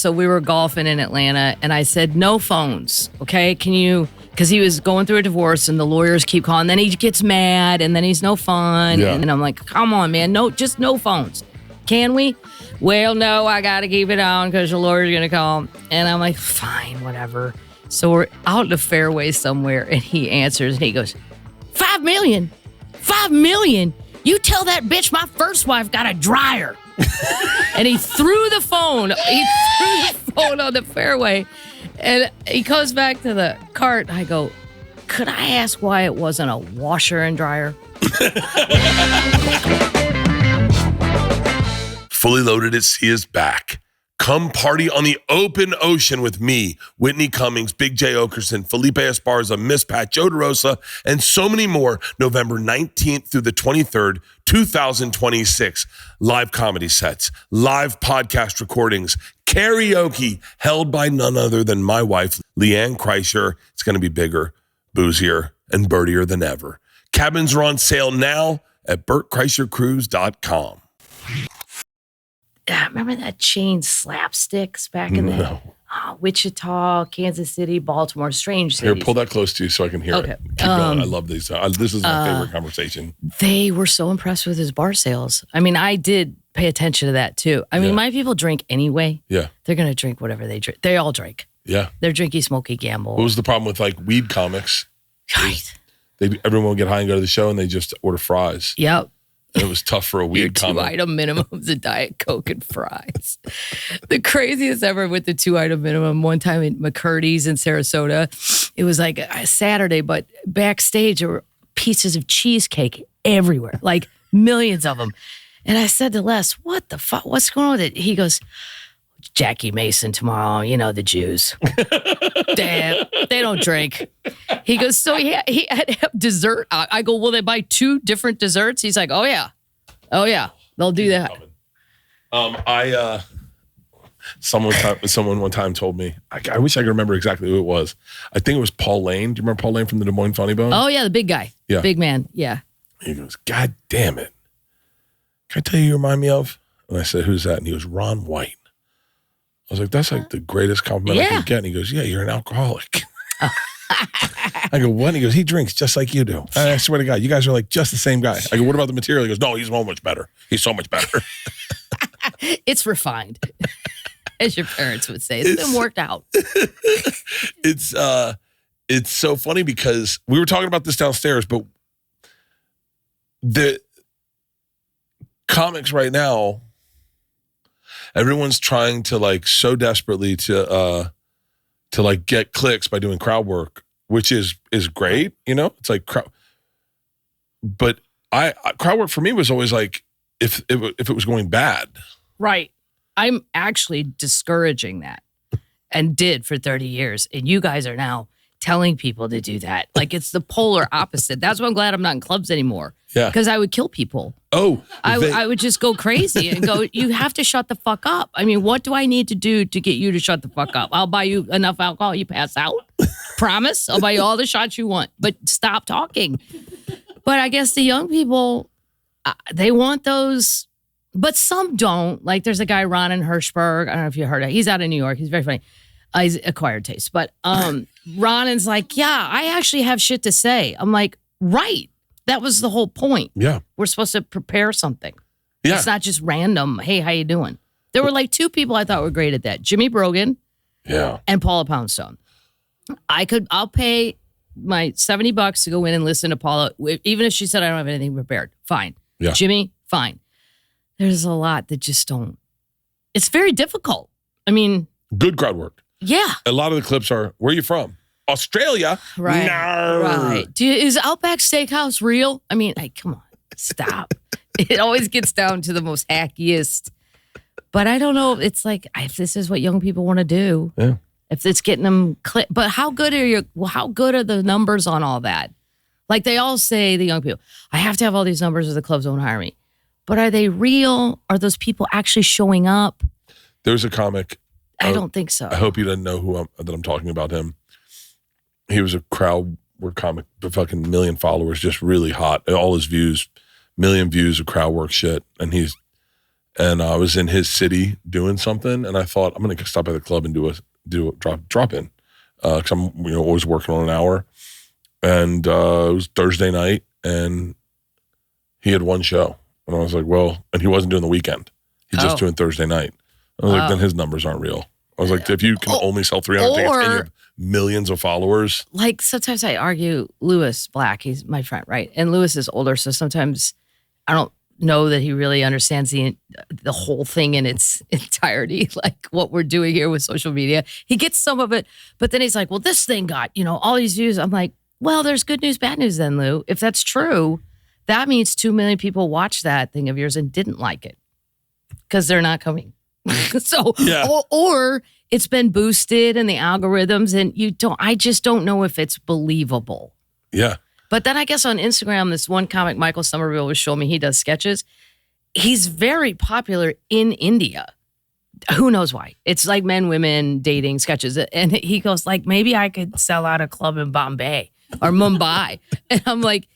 So we were golfing in Atlanta, and I said, no phones, okay? Can you, because he was going through a divorce, and the lawyers keep calling. Then he gets mad, and then he's no fun. Yeah. And I'm like, come on, man, just no phones. Can we? Well, no, I got to keep it on because the lawyer's going to call. And I'm like, fine, whatever. So we're out in the fairway somewhere, and he answers, and he goes, $5 million? $5 million? You tell that bitch my first wife got a dryer. And he threw the phone. He threw the phone on the fairway. And he goes back to the cart. I go, could I ask why it wasn't a washer and dryer? Fully Loaded at Sea is back. Come party on the open ocean with me, Whitney Cummings, Big J. Okerson, Felipe Esparza, Miss Pat, Joe DeRosa, and so many more, November 19th through the 23rd, 2026. Live comedy sets, live podcast recordings, karaoke held by none other than my wife, Leanne Kreischer. It's going to be bigger, boozier, and birdier than ever. Cabins are on sale now at BertKreischerCruise.com. Remember that chain slapsticks back in the Wichita, Kansas City, Baltimore, strange cities. Here, pull that close to you so I can hear it. Keep going. I love these. This is my favorite conversation. They were so impressed with his bar sales. I mean, I did pay attention to that too. I mean, my people drink anyway. Yeah. They're going to drink whatever they drink. They all drink. Yeah. They're drinky, smoky, gamble. What was the problem with like weed comics? Right. Everyone would get high and go to the show and they just order fries. Yep. And it was tough for a weed comic. 2-item minimums of Diet Coke and fries. The craziest ever with the 2-item minimum. One time in McCurdy's in Sarasota, it was like a Saturday, but backstage there were pieces of cheesecake everywhere, like millions of them. And I said to Les, what the fuck? What's going on with it? He goes, Jackie Mason tomorrow, you know, the Jews. Damn, they don't drink. He goes, so he had to have dessert. I go, will they buy 2 different desserts? He's like, oh yeah, they'll do that. Someone one time told me, I wish I could remember exactly who it was. I think it was Paul Lane. Do you remember Paul Lane from the Des Moines Funny Bone? Oh yeah, the big guy. Yeah. Big man, yeah. He goes, God damn it. Can I tell you who you remind me of? And I said, who's that? And he goes, Ron White. I was like, that's like the greatest compliment I could get. And he goes, yeah, you're an alcoholic. I go, what? And he goes, he drinks just like you do. I swear to God, you guys are like just the same guy. I go, what about the material? He goes, no, he's so much better. He's so much better. It's refined, as your parents would say. It's been worked out. It's so funny because we were talking about this downstairs, but the comics right now, everyone's trying to like so desperately to like get clicks by doing crowd work, which is great, you know. It's like but crowd work for me was always like if it was going bad. Right. I'm actually discouraging that and did for 30 years. And you guys are now telling people to do that. Like it's the polar opposite. That's why I'm glad I'm not in clubs anymore. Yeah. Because I would kill people. Oh. I would just go crazy and go, you have to shut the fuck up. I mean, what do I need to do to get you to shut the fuck up? I'll buy you enough alcohol, you pass out. Promise. I'll buy you all the shots you want. But stop talking. But I guess the young people, they want those, but some don't. Like there's a guy, Ron in Hirschberg. I don't know if you heard of him. He's out in New York. He's very funny. He's acquired taste. But Ronan's like, yeah, I actually have shit to say. I'm like, right. That was the whole point. Yeah. We're supposed to prepare something. Yeah. It's not just random. Hey, how you doing? There were like 2 people I thought were great at that. Jimmy Brogan. Yeah. And Paula Poundstone. I'll pay my $70 to go in and listen to Paula, even if she said I don't have anything prepared. Fine. Yeah. Jimmy, fine. There's a lot that just don't. It's very difficult. I mean. Good crowd work. Yeah. A lot of the clips are, where are you from? Australia? Right. No. Right. Is Outback Steakhouse real? I mean, come on. Stop. It always gets down to the most hackiest. But I don't know. It's like, if this is what young people want to do. Yeah. If it's getting them but how good are the numbers on all that? Like they all say, the young people, I have to have all these numbers or the clubs won't hire me. But are they real? Are those people actually showing up? There's a comic. I don't think so. I hope you didn't know that I'm talking about him. He was a crowd work comic, the fucking million followers, just really hot. All his views, million views of crowd work shit. And And I was in his city doing something, and I thought I'm going to stop by the club and do a drop in, because I'm always working on an hour. And it was Thursday night, and he had one show, and I was like, well, and he wasn't doing the weekend; he's just doing Thursday night. I was like, then his numbers aren't real. I was like, if you can only sell 300 tickets and you have millions of followers, like sometimes I argue Lewis Black, he's my friend, right? And Lewis is older, so sometimes I don't know that he really understands the whole thing in its entirety, like what we're doing here with social media. He gets some of it, but then he's like, well, this thing got, all these views. I'm like, well, there's good news, bad news then, Lou. If that's true, that means 2 million people watched that thing of yours and didn't like it because they're not coming. So, yeah. or it's been boosted in the algorithms and I just don't know if it's believable. Yeah. But then I guess on Instagram, this one comic, Michael Somerville, was showing me he does sketches. He's very popular in India. Who knows why? It's like men, women, dating sketches. And he goes like, maybe I could sell out a club in Bombay or Mumbai. And I'm like,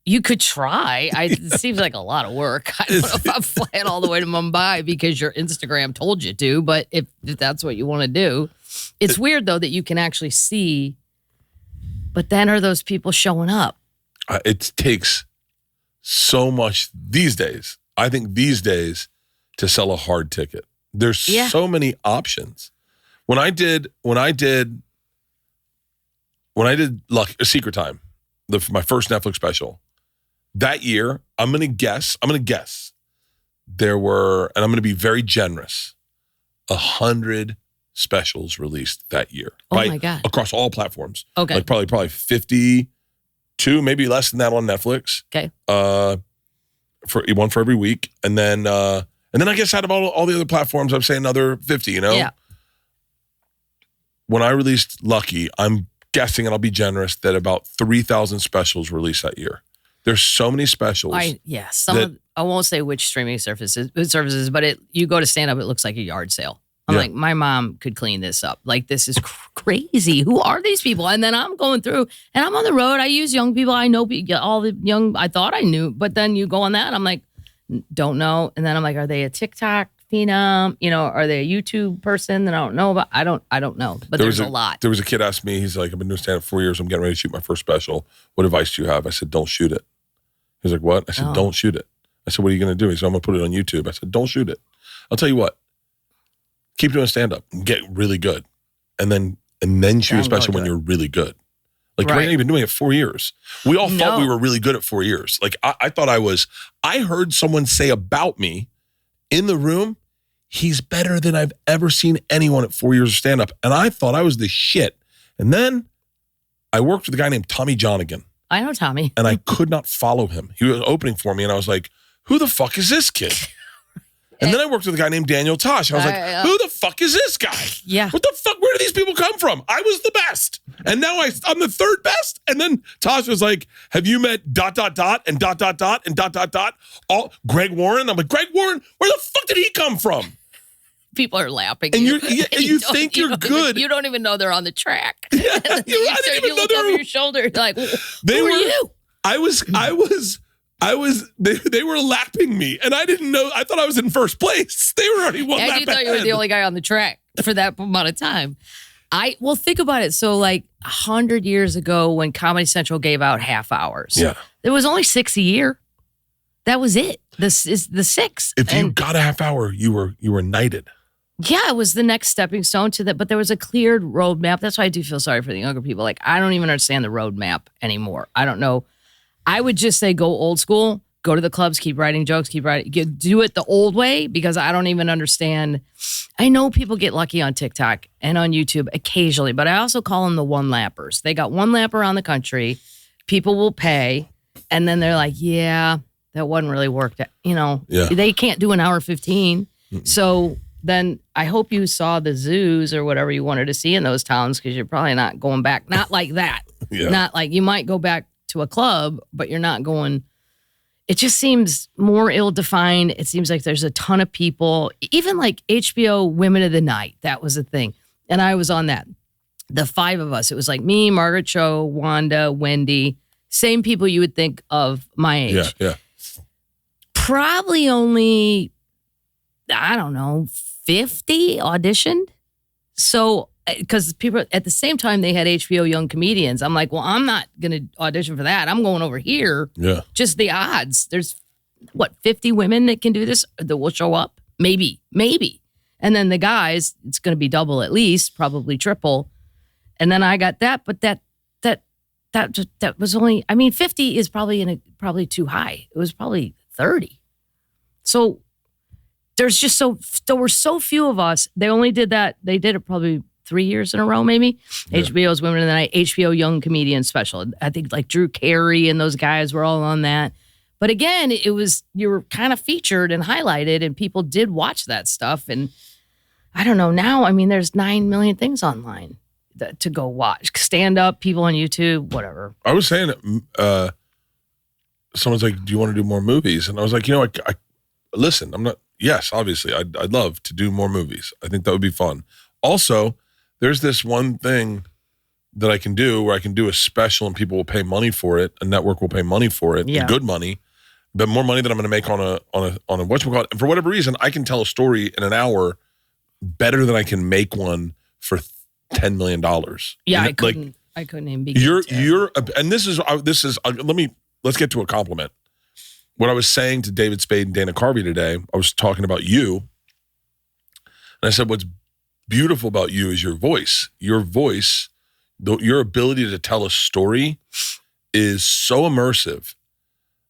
you could try. It seems like a lot of work. I don't know if I'm flying all the way to Mumbai because your Instagram told you to. But if that's what you want to do, it's weird, though, that you can actually see. But then are those people showing up? It takes so much these days. I think these days to sell a hard ticket. There's so many options. When I did Secret Time, my first Netflix special, that year, I'm gonna guess there were, and I'm gonna be very generous, 100 specials released that year. Oh my God. Across all platforms. Okay. Like probably 52, maybe less than that on Netflix. Okay. For one for every week. And then I guess out of all the other platforms, I'm saying another 50, Yeah. When I released Lucky, I'm guessing, and I'll be generous, that about 3,000 specials released that year. There's so many specials. I won't say which streaming services, but you go to stand up, it looks like a yard sale. I'm like, my mom could clean this up. Like, this is crazy. Who are these people? And then I'm going through, and I'm on the road. I use young people. I know all the young, I thought I knew, but then you go on that, I'm like, don't know. And then I'm like, are they a TikTok phenom? Are they a YouTube person that I don't know about? I don't know, but there's a lot. There was a kid asked me, he's like, I've been doing stand-up 4 years. I'm getting ready to shoot my first special. What advice do you have? I said, don't shoot it. He's like, what? I said, don't shoot it. I said, what are you going to do? He said, I'm going to put it on YouTube. I said, don't shoot it. I'll tell you what. Keep doing stand-up and get really good. And then shoot a special when you're really good. Like, right now, you've been doing it 4 years. We all thought we were really good at 4 years. Like, I thought I heard someone say about me in the room, he's better than I've ever seen anyone at 4 years of stand-up. And I thought I was the shit. And then I worked with a guy named Tommy Johnigan. I know Tommy. And I could not follow him. He was opening for me, and I was like, who the fuck is this kid? And then I worked with a guy named Daniel Tosh. I was like, who the fuck is this guy? Yeah. What the fuck? Where do these people come from? I was the best. And now I'm the third best. And then Tosh was like, have you met ... and ... and ... all Greg Warren? I'm like, Greg Warren? Where the fuck did he come from? People are laughing. And you think you're good. You don't even know they're on the track. Yeah, I didn't even know they were over your shoulder. Like, who are you? They were lapping me, and I didn't know. I thought I was in first place. They were already one lap ahead. You thought you were the only guy on the track for that amount of time. Well, think about it. So, like 100 years ago, when Comedy Central gave out half hours, there was only 6 a year. That was it. This is the 6. If you got a half hour, you were knighted. Yeah, it was the next stepping stone to that. But there was a cleared roadmap. That's why I do feel sorry for the younger people. Like, I don't even understand the roadmap anymore. I don't know. I would just say go old school, go to the clubs, keep writing jokes, do it the old way, because I don't even understand. I know people get lucky on TikTok and on YouTube occasionally, but I also call them the one-lappers. They got one lap around the country. People will pay, and then they're like, yeah, that wasn't really worked out. They can't do an hour 15. So then I hope you saw the zoos or whatever you wanted to see in those towns, because you're probably not going back. Not like that. Not like you might go back to a club, but you're not going. It just seems more ill-defined. It seems like there's a ton of people, even like HBO Women of the Night. That was a thing. And I was on that. The 5 of us. It was like me, Margaret Cho, Wanda, Wendy, same people you would think of my age. Yeah. Probably only I don't know, 50 auditioned. So, because people at the same time they had HBO Young Comedians. I'm like, well, I'm not going to audition for that. I'm going over here. Yeah. Just the odds. There's 50 women that can do this that will show up? Maybe. And then the guys, it's going to be double at least, probably triple. And then I got that, but that was only, 50 is probably too high. It was probably 30. So there were so few of us. They only did that. They did it probably 3 years in a row, maybe. Yeah. HBO's Women of the Night, HBO Young Comedian Special. I think like Drew Carey and those guys were all on that. But again, you were kind of featured and highlighted, and people did watch that stuff. And I don't know now. There's 9 million things online to go watch. Stand up, people on YouTube, whatever. I was saying, someone's like, "Do you want to do more movies?" And I was like, I listen. I'm not. Yes, obviously, I'd love to do more movies. I think that would be fun. Also, there's this one thing that I can do where I can do a special and people will pay money for it. A network will pay money for it, good money, but more money than I'm going to make on a whatchamacallit. And for whatever reason, I can tell a story in an hour better than I can make one for $10 million. Yeah, I couldn't even begin. And this is let's get to a compliment. What I was saying to David Spade and Dana Carvey today, I was talking about you. And I said, what's beautiful about you is your voice. Your voice, your ability to tell a story is so immersive.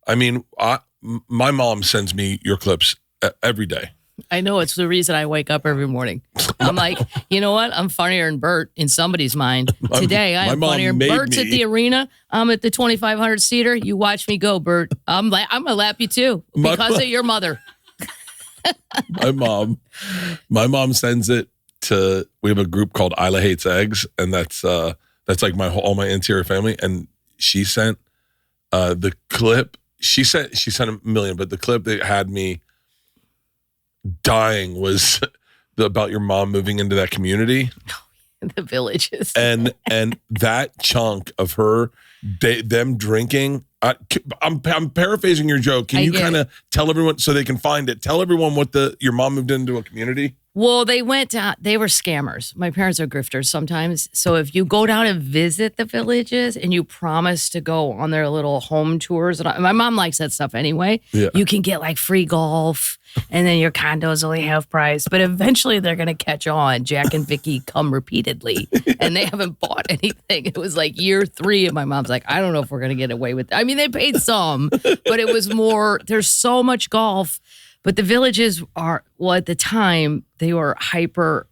My mom sends me your clips every day. I know, it's the reason I wake up every morning. I'm like, you know what? I'm funnier than Bert in somebody's mind. Today, I'm funnier. Bert's at the arena. I'm at the 2,500 seater. You watch me go, Bert. I'm gonna lap you too because of your mother. My mom sends it to. We have a group called Isla Hates Eggs, and that's like all my interior family. And she sent the clip. She sent a million, but the clip that had me dying was about your mom moving into that community, the Villages, and that chunk of her them drinking. I'm paraphrasing your joke. Can you kind of tell everyone so they can find it? Tell everyone what your mom moved into a community. Well, they were scammers. My parents are grifters sometimes. So if you go down and visit the Villages and you promise to go on their little home tours, and my mom likes that stuff anyway, you can get like free golf and then your condo's only half price. But eventually they're going to catch on. Jack and Vicky come repeatedly and they haven't bought anything. It was like year 3 and my mom's like, I don't know if we're going to get away with it. They paid some, but it was more, there's so much golf. But the Villages are, at the time, they were hyper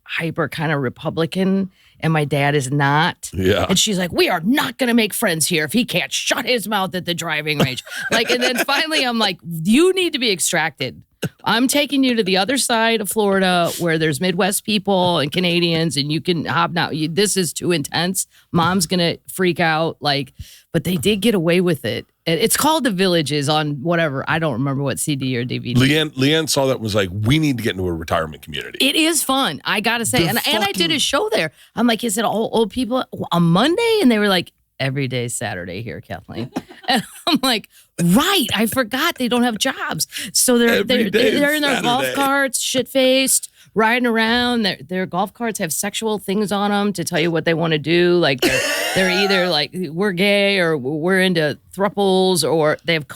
kind of Republican, and my dad is not. Yeah. And she's like, we are not going to make friends here if he can't shut his mouth at the driving range. And then finally I'm like, you need to be extracted. I'm taking you to the other side of Florida where there's Midwest people and Canadians, and you can hobnob. This is too intense. Mom's going to freak out. But they did get away with it. It's called The Villages on whatever. I don't remember what CD or DVD. Leanne saw that and was like, we need to get into a retirement community. It is fun. I got to say. And I did a show there. I'm like, is it all old people on Monday? And they were like, every day Saturday here, Kathleen. And I'm like, right. I forgot they don't have jobs. So they're in their golf carts, shit-faced, riding around. Their golf carts have sexual things on them to tell you what they want to do. Like they're either like, we're gay or we're into thruples, or they have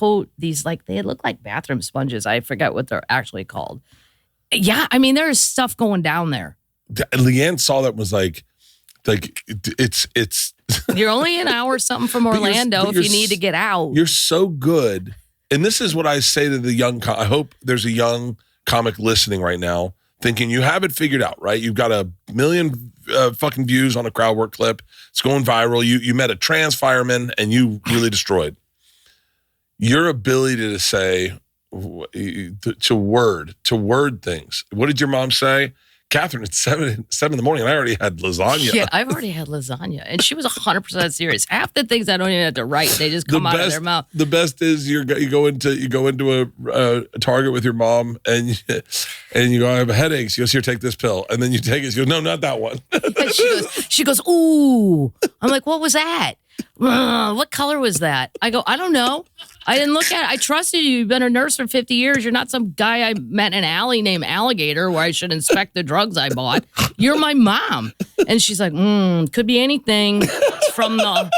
they look like bathroom sponges. I forget what they're actually called. Yeah, there's stuff going down there. Leanne saw that and was like it's you're only an hour something from Orlando if you need to get out. You're so good. And this is what I say to the young I hope there's a young comic listening right now thinking you have it figured out, right? You've got 1 million fucking views on a crowd work clip. It's going viral. You met a trans fireman and you really destroyed. Your ability to say to word things. What did your mom say? Catherine, it's 7 in the morning and I already had lasagna. Yeah, I've already had lasagna. And she was 100% serious. Half the things I don't even have to write, they just come out of their mouth. The best is you go into a Target with your mom and you go, I have a headache. She goes, here, take this pill. And then you take it. She goes, no, not that one. she goes, ooh. I'm like, what was that? What color was that? I go, I don't know. I didn't look at it. I trusted you. You've been a nurse for 50 years. You're not some guy I met in an alley named Alligator where I should inspect the drugs I bought. You're my mom. And she's like, could be anything. It's from the...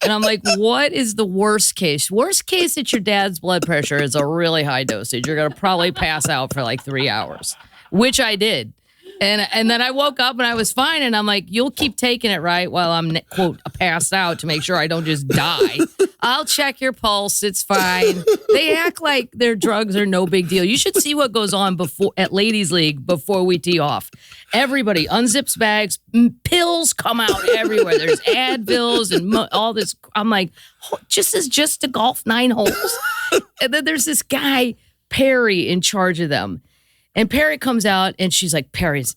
And I'm like, what is the worst case? Worst case, it's your dad's blood pressure is a really high dosage. You're going to probably pass out for like 3 hours, which I did. And then I woke up and I was fine. And I'm like, you'll keep taking it, right? While I'm, quote, passed out to make sure I don't just die. I'll check your pulse. It's fine. They act like their drugs are no big deal. You should see what goes on at Ladies League before we tee off. Everybody unzips bags. Pills come out everywhere. There's Advils and all this. I'm like, just to golf 9 holes. And then there's this guy, Perry, in charge of them. And Perry comes out and she's like, Perry's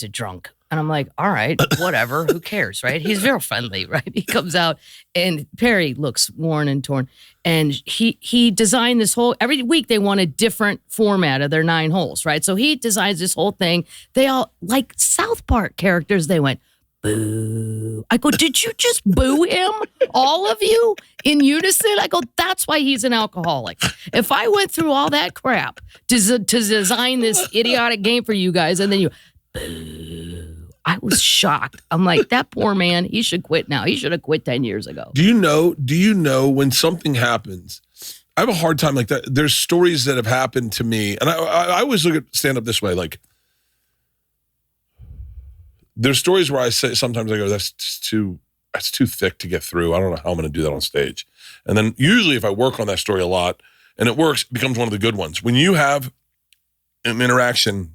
a drunk. And I'm like, all right, whatever. Who cares, right? He's very friendly, right? He comes out and Perry looks worn and torn. And he designed this whole, every week they want a different format of their 9 holes, right? So he designs this whole thing. They all, like South Park characters, they went, boo. I go, did you just boo him? All of you in unison? I go, that's why he's an alcoholic. If I went through all that crap to design this idiotic game for you guys and then you, boo. I was shocked. I'm like, that poor man, he should quit now. He should have quit 10 years ago. Do you know when something happens? I have a hard time like that. There's stories that have happened to me. And I always look at stand-up this way, like, there's stories where I say, sometimes I go, that's too thick to get through. I don't know how I'm going to do that on stage. And then usually if I work on that story a lot and it works, it becomes one of the good ones. When you have an interaction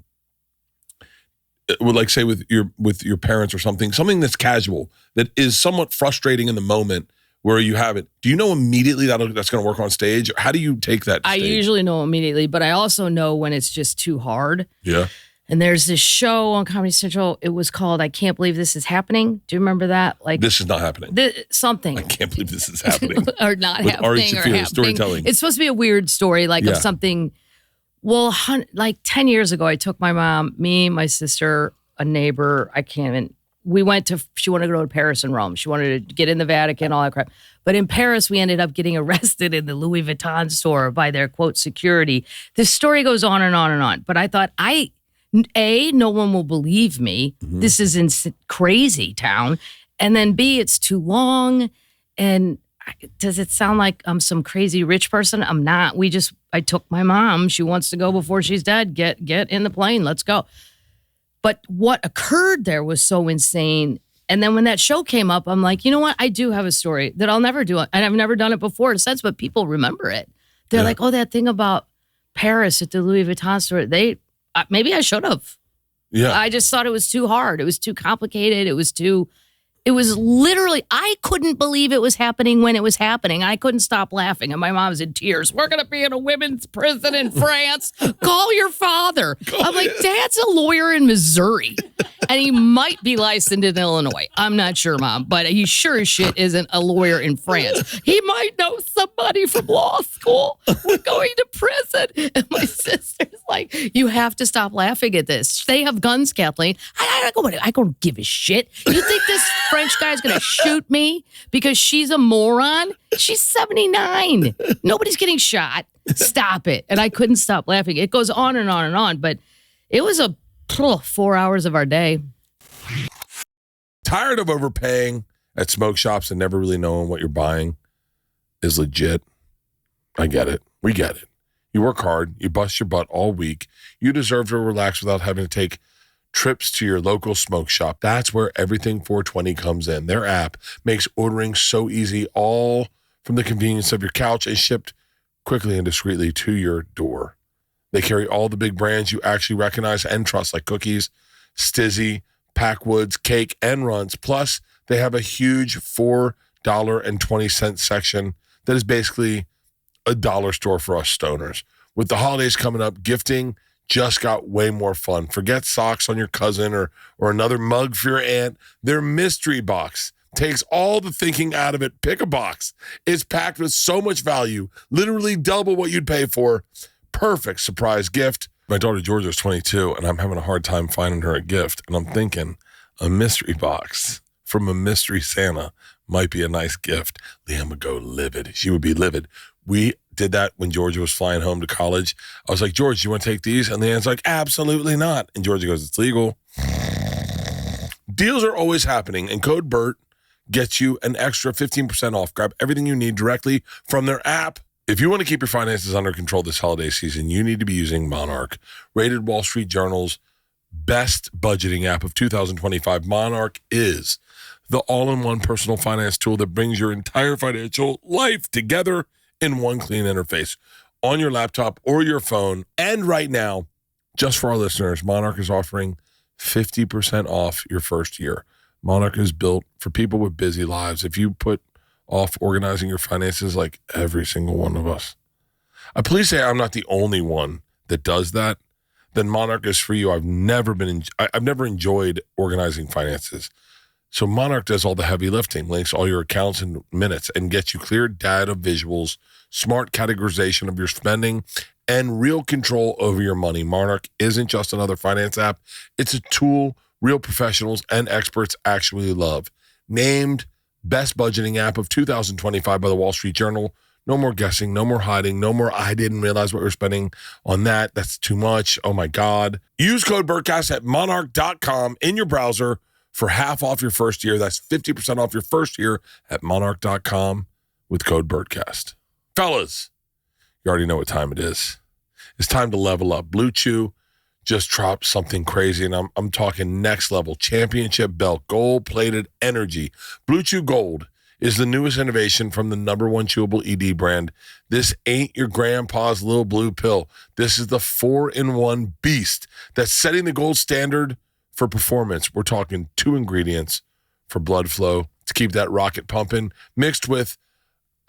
with, like, say with your parents or something that's casual, that is somewhat frustrating in the moment where you have it, do you know immediately that's going to work on stage? Or how do you take that to stage? I usually know immediately, but I also know when it's just too hard. Yeah. And there's this show on Comedy Central. It was called I Can't Believe This Is Happening. Do you remember that? Like, this is not happening. Something. I can't believe this is happening. Or not with happening. Ari Shaffir, or happening. Storytelling. It's supposed to be a weird story, like of something. Well, like 10 years ago, I took my mom, me, my sister, a neighbor. She wanted to go to Paris and Rome. She wanted to get in the Vatican, all that crap. But in Paris, we ended up getting arrested in the Louis Vuitton store by their, quote, security. This story goes on and on and on. But I thought, no one will believe me. Mm-hmm. This is in crazy town. And then B, it's too long. And does it sound like I'm some crazy rich person? I'm not. I took my mom. She wants to go before she's dead. Get in the plane. Let's go. But what occurred there was so insane. And then when that show came up, I'm like, you know what? I do have a story that I'll never do. And I've never done it before in a sense, but people remember it. They're like, oh, that thing about Paris at the Louis Vuitton store. Maybe I should have. Yeah. I just thought it was too hard. It was too complicated. It was literally, I couldn't believe it was happening when it was happening. I couldn't stop laughing. And my mom's in tears. We're going to be in a women's prison in France. Call your father. I'm like, Dad's a lawyer in Missouri. And he might be licensed in Illinois. I'm not sure, Mom. But he sure as shit isn't a lawyer in France. He might know somebody from law school. We're going to prison. And my sister's like, you have to stop laughing at this. They have guns, Kathleen. I don't give a shit. You think this French guy's going to shoot me because she's a moron? She's 79. Nobody's getting shot. Stop it. And I couldn't stop laughing. It goes on and on and on, but it was 4 hours of our day. Tired of overpaying at smoke shops and never really knowing what you're buying is legit. I get it. We get it. You work hard. You bust your butt all week. You deserve to relax without having to take trips to your local smoke shop. That's where Everything 420 comes in. Their app makes ordering so easy, all from the convenience of your couch, and shipped quickly and discreetly to your door. They carry all the big brands you actually recognize and trust, like Cookies, Stizzy, Packwoods, Cake, and Runs. Plus, they have a huge $4.20 section that is basically a dollar store for us stoners. With the holidays coming up, gifting just got way more fun. Forget socks on your cousin or another mug for your aunt. Their mystery box takes all the thinking out of it. Pick a box. It's packed with so much value, literally double what you'd pay for. Perfect surprise gift. My daughter Georgia is 22, and I'm having a hard time finding her a gift. And I'm thinking a mystery box from a mystery Santa might be a nice gift. Liam would go livid. She would be livid. We did that when Georgia was flying home to college. I was like, George, you want to take these? And Leanne's like, absolutely not. And Georgia goes, it's legal. Deals are always happening, and code BERT gets you an extra 15% off. Grab everything you need directly from their app. If you want to keep your finances under control this holiday season, you need to be using Monarch, rated Wall Street Journal's best budgeting app of 2025. Monarch is the all-in-one personal finance tool that brings your entire financial life together in one clean interface on your laptop or your phone. And right now, just for our listeners, Monarch is offering 50% off your first year. Monarch is built for people with busy lives. If you put off organizing your finances like every single one of us, please say I'm not the only one that does that, then Monarch is for you. I've never enjoyed organizing finances. So Monarch does all the heavy lifting, links all your accounts in minutes, and gets you clear data visuals, smart categorization of your spending, and real control over your money. Monarch isn't just another finance app. It's a tool real professionals and experts actually love. Named Best Budgeting App of 2025 by the Wall Street Journal. No more guessing, no more hiding, no more I didn't realize what we're spending on that. That's too much. Oh my God. Use code Bertcast at monarch.com in your browser for half off your first year. That's 50% off your first year at monarch.com with code Bertcast. Fellas, you already know what time it is. It's time to level up. Blue Chew just dropped something crazy, and I'm talking next level. Championship belt, gold-plated energy. Blue Chew Gold is the newest innovation from the #1 chewable ED brand. This ain't your grandpa's little blue pill. This is the 4-in-1 beast that's setting the gold standard for performance. We're talking 2 ingredients for blood flow to keep that rocket pumping, mixed with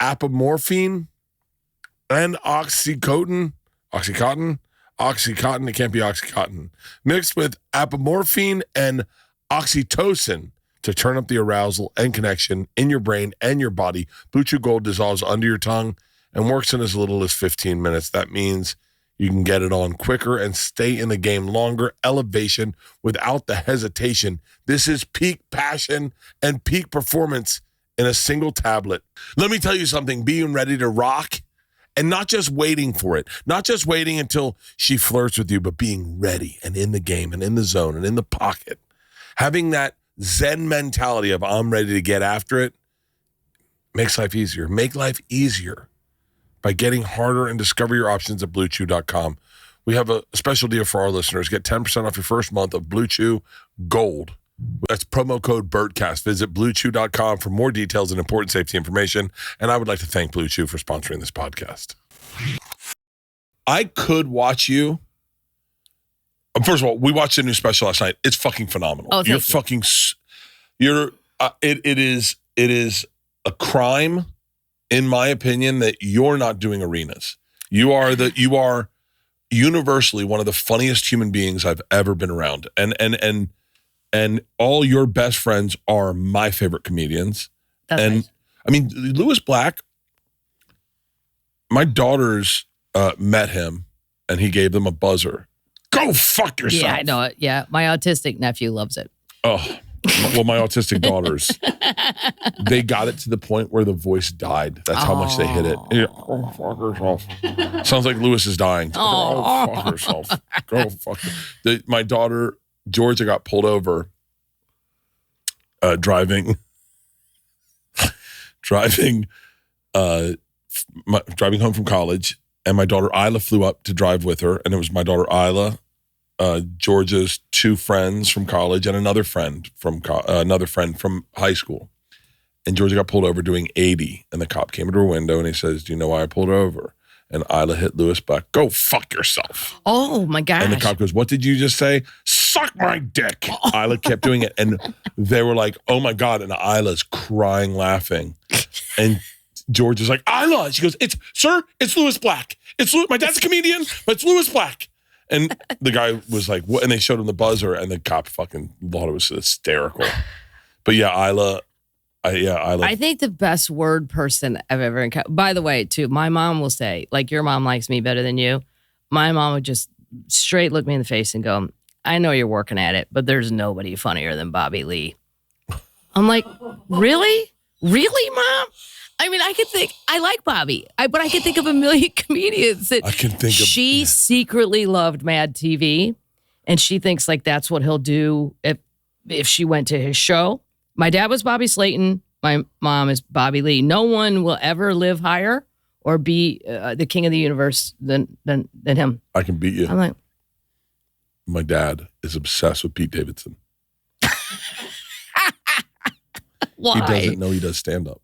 apomorphine and oxycodone. Oxycontin, it can't be Oxycontin. Mixed with apomorphine and oxytocin to turn up the arousal and connection in your brain and your body. Blue Chew Gold dissolves under your tongue and works in as little as 15 minutes. That means you can get it on quicker and stay in the game longer. Elevation without the hesitation. This is peak passion and peak performance in a single tablet. Let me tell you something, being ready to rock and not just waiting for it, not just waiting until she flirts with you, but being ready and in the game and in the zone and in the pocket. Having that Zen mentality of I'm ready to get after it makes life easier. Make life easier by getting harder and discover your options at BlueChew.com. We have a special deal for our listeners. Get 10% off your first month of Blue Chew Gold. That's promo code Bertcast. Visit BlueChew.com for more details and important safety information. And I would like to thank Blue Chew for sponsoring this podcast. I could watch you. First of all, we watched a new special last night. It's fucking phenomenal. Oh, you're fucking. You're. It is a crime, in my opinion, that you're not doing arenas. You are universally one of the funniest human beings I've ever been around, and all your best friends are my favorite comedians. That's nice. I mean, Lewis Black. My daughters met him, and he gave them a buzzer. Go fuck yourself. Yeah, I know it. Yeah, my autistic nephew loves it. Oh, well, my autistic daughters, they got it to the point where the voice died. That's how much they hit it. Go fuck yourself. Sounds like Lewis is dying. Go fuck yourself. Go fuck. My daughter, Georgia, got pulled over driving home from college, and my daughter Isla flew up to drive with her, and it was my daughter Isla, Georgia's 2 friends from college, and another friend from high school. And Georgia got pulled over doing 80, and the cop came to her window, and he says, "Do you know why I pulled her over?" And Isla hit Lewis back. Go fuck yourself. Oh my gosh. And the cop goes, "What did you just say?" "Suck my dick." Isla kept doing it, and they were like, "Oh my God!" And Isla's crying, laughing, and George is like, "Isla." She goes, "It's Lewis Black. My dad's a comedian, but it's Lewis Black." And the guy was like, "What?" And they showed him the buzzer, and the cop fucking thought it was hysterical. But yeah, Isla. I think the best word person I've ever encountered. By the way, too, my mom will say, like, your mom likes me better than you. My mom would just straight look me in the face and go, "I know you're working at it, but there's nobody funnier than Bobby Lee." I'm like, really? Really, Mom? I mean, I like Bobby, but I can think of a million comedians that she secretly loved Mad TV, and she thinks like that's what he'll do if she went to his show. My dad was Bobby Slayton. My mom is Bobby Lee. No one will ever live higher or be the king of the universe than him. I can beat you. I'm like, my dad is obsessed with Pete Davidson. why? He doesn't know he does stand-up.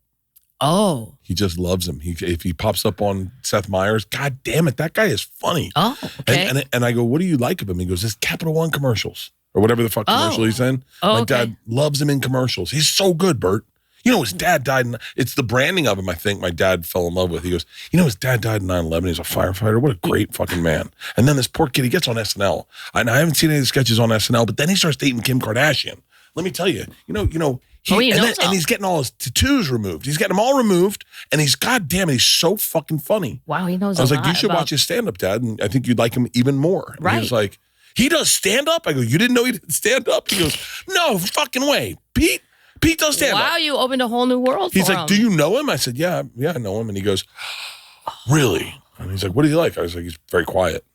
Oh. He just loves him. If he pops up on Seth Meyers, God damn it, that guy is funny. Oh, okay. And I go, what do you like of him? He goes, this Capital One commercials or whatever the fuck commercial he's in. Oh, my dad loves him in commercials. He's so good, Bert. You know, his dad died. It's the branding of him, I think, my dad fell in love with. He goes, you know, his dad died in 9/11. He's a firefighter. What a great fucking man. And then this poor kid, he gets on SNL. And I haven't seen any of the sketches on SNL, but then he starts dating Kim Kardashian. Let me tell you, and he's getting all his tattoos removed. He's getting them all removed, and he's, goddamn it, he's so fucking funny. Wow, he knows. I was like, you should watch his stand-up, Dad, and I think you'd like him even more. And right. He was like, he does stand-up? I go, you didn't know he did stand-up? He goes, no fucking way. Pete does stand-up. Wow, you opened a whole new world for him. He's like, do you know him? I said, yeah, I know him. And he goes, really? And he's like, what do you like? I was like, he's very quiet.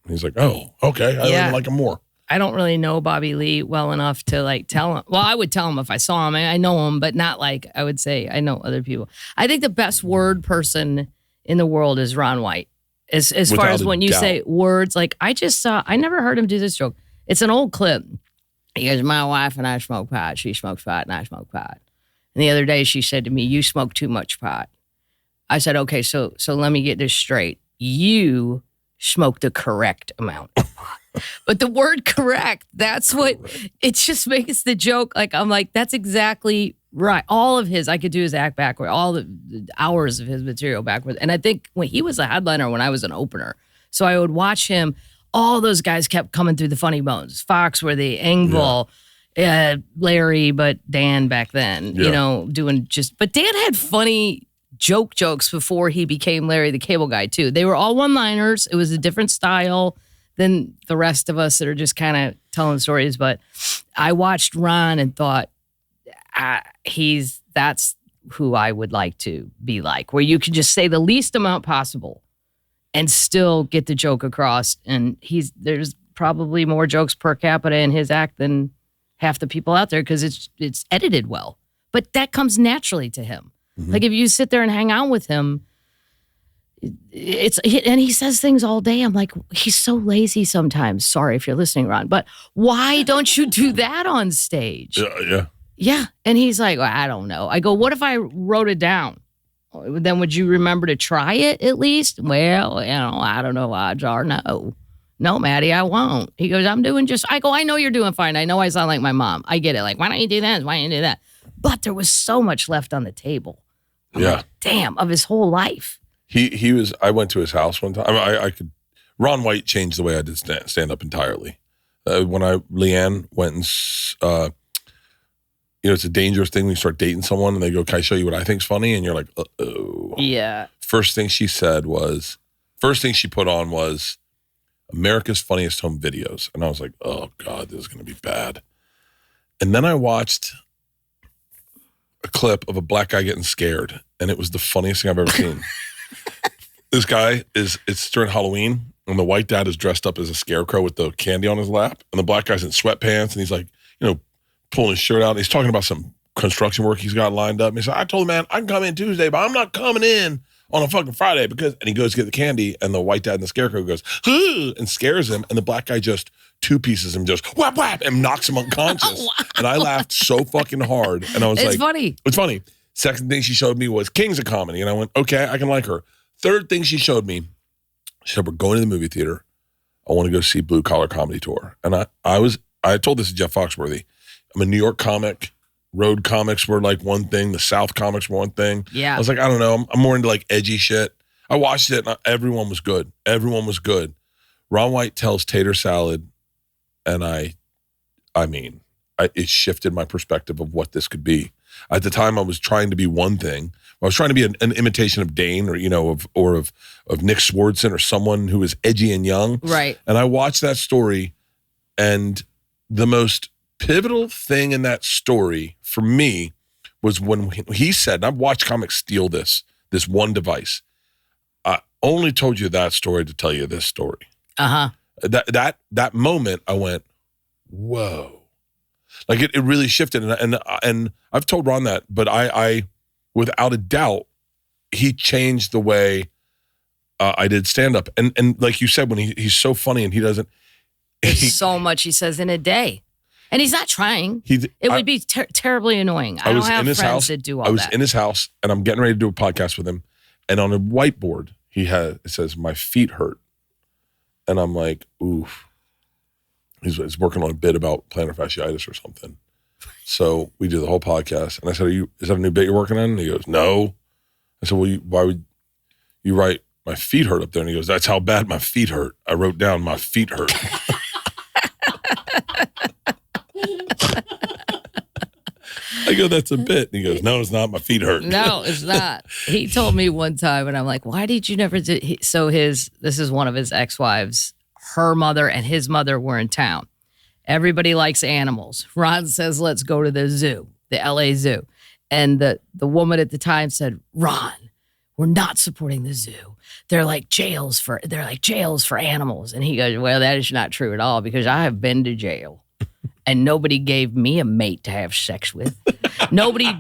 And he's like, oh, okay. I even like him more. I don't really know Bobby Lee well enough to like tell him. Well, I would tell him if I saw him. I know him, but not like I would say I know other people. I think the best word person in the world is Ron White. As far as when you say words, like I never heard him do this joke. It's an old clip. He goes, my wife and I smoke pot. She smokes pot and I smoke pot. And the other day she said to me, you smoke too much pot. I said, okay, so let me get this straight. You smoke the correct amount of pot. But the word correct, that's what, it just makes the joke. Like, I'm like, that's exactly right. All of his, I could do his act backward, all the hours of his material backward. And I think when he was a headliner, when I was an opener, so I would watch him, all those guys kept coming through the funny bones. Foxworthy, Engvall, Larry, but Dan back then, doing but Dan had funny jokes before he became Larry the Cable Guy too. They were all one-liners. It was a different style than the rest of us that are just kind of telling stories. But I watched Ron and thought, that's who I would like to be like, where you can just say the least amount possible and still get the joke across. And there's probably more jokes per capita in his act than half the people out there because it's edited well. But that comes naturally to him. Mm-hmm. Like if you sit there and hang out with him, and he says things all day. I'm like, he's so lazy sometimes. Sorry if you're listening, Ron, but why don't you do that on stage? Yeah. And he's like, well, I don't know. I go, what if I wrote it down? Then would you remember to try it at least? Well, I don't know. Odds are no. No, Maddie, I won't. He goes, I go, I know you're doing fine. I know I sound like my mom. I get it. Like, why don't you do that? Why don't you do that? But there was so much left on the table. I'm like, damn, of his whole life. I went to his house one time. Ron White changed the way I did stand up entirely. When Leanne went and, it's a dangerous thing when you start dating someone and they go, can I show you what I think's funny? And you're like, uh-oh. Yeah. First thing she put on was America's Funniest Home Videos. And I was like, oh God, this is going to be bad. And then I watched a clip of a black guy getting scared. And it was the funniest thing I've ever seen. This guy it's during Halloween and the white dad is dressed up as a scarecrow with the candy on his lap. And the black guy's in sweatpants and he's like, pulling his shirt out. And he's talking about some construction work he's got lined up. And he said, I told him, man, I can come in Tuesday, but I'm not coming in on a fucking Friday and he goes to get the candy and the white dad and the scarecrow goes, and scares him. And the black guy just two pieces him, just whap, whap, and knocks him unconscious. Wow. And I laughed so fucking hard. And I was it's funny. It's funny. Second thing she showed me was King's of Comedy. And I went, okay, I can like her. Third thing she showed me, she said, we're going to the movie theater. I want to go see Blue Collar Comedy Tour. And I told this to Jeff Foxworthy. I'm a New York comic. Road comics were like one thing. The South comics were one thing. Yeah. I was like, I don't know. I'm more into like edgy shit. I watched it and everyone was good. Everyone was good. Ron White tells Tater Salad. And it shifted my perspective of what this could be. At the time I was trying to be one thing. I was trying to be an imitation of Dane or of Nick Swardson or someone who was edgy and young. Right. And I watched that story and the most pivotal thing in that story for me was when he said, and I've watched comics steal this one device. I only told you that story to tell you this story. Uh-huh. That moment, I went, whoa. Like it really shifted. And I've told Ron that, but I without a doubt, he changed the way I did stand-up. And like you said, when he's so funny and he doesn't. So much he says in a day. And he's not trying. It would be terribly annoying. I don't have friends that do all that. I was in his house, and I'm getting ready to do a podcast with him. And on a whiteboard, it says, "My feet hurt." And I'm like, oof. He's working on a bit about plantar fasciitis or something. So we do the whole podcast. And I said, is that a new bit you're working on? And he goes, no. I said, well, why would you write my feet hurt up there? And he goes, that's how bad my feet hurt. I wrote down my feet hurt. I go, that's a bit. And he goes, no, it's not. My feet hurt. No, it's not. He told me one time, and I'm like, why did you never do? This is one of his ex-wives. Her mother and his mother were in town. Everybody likes animals. Ron says, let's go to the zoo, the LA zoo. And the woman at the time said, Ron, we're not supporting the zoo. They're like jails for animals. And he goes, well, that is not true at all, because I have been to jail. And nobody gave me a mate to have sex with. Nobody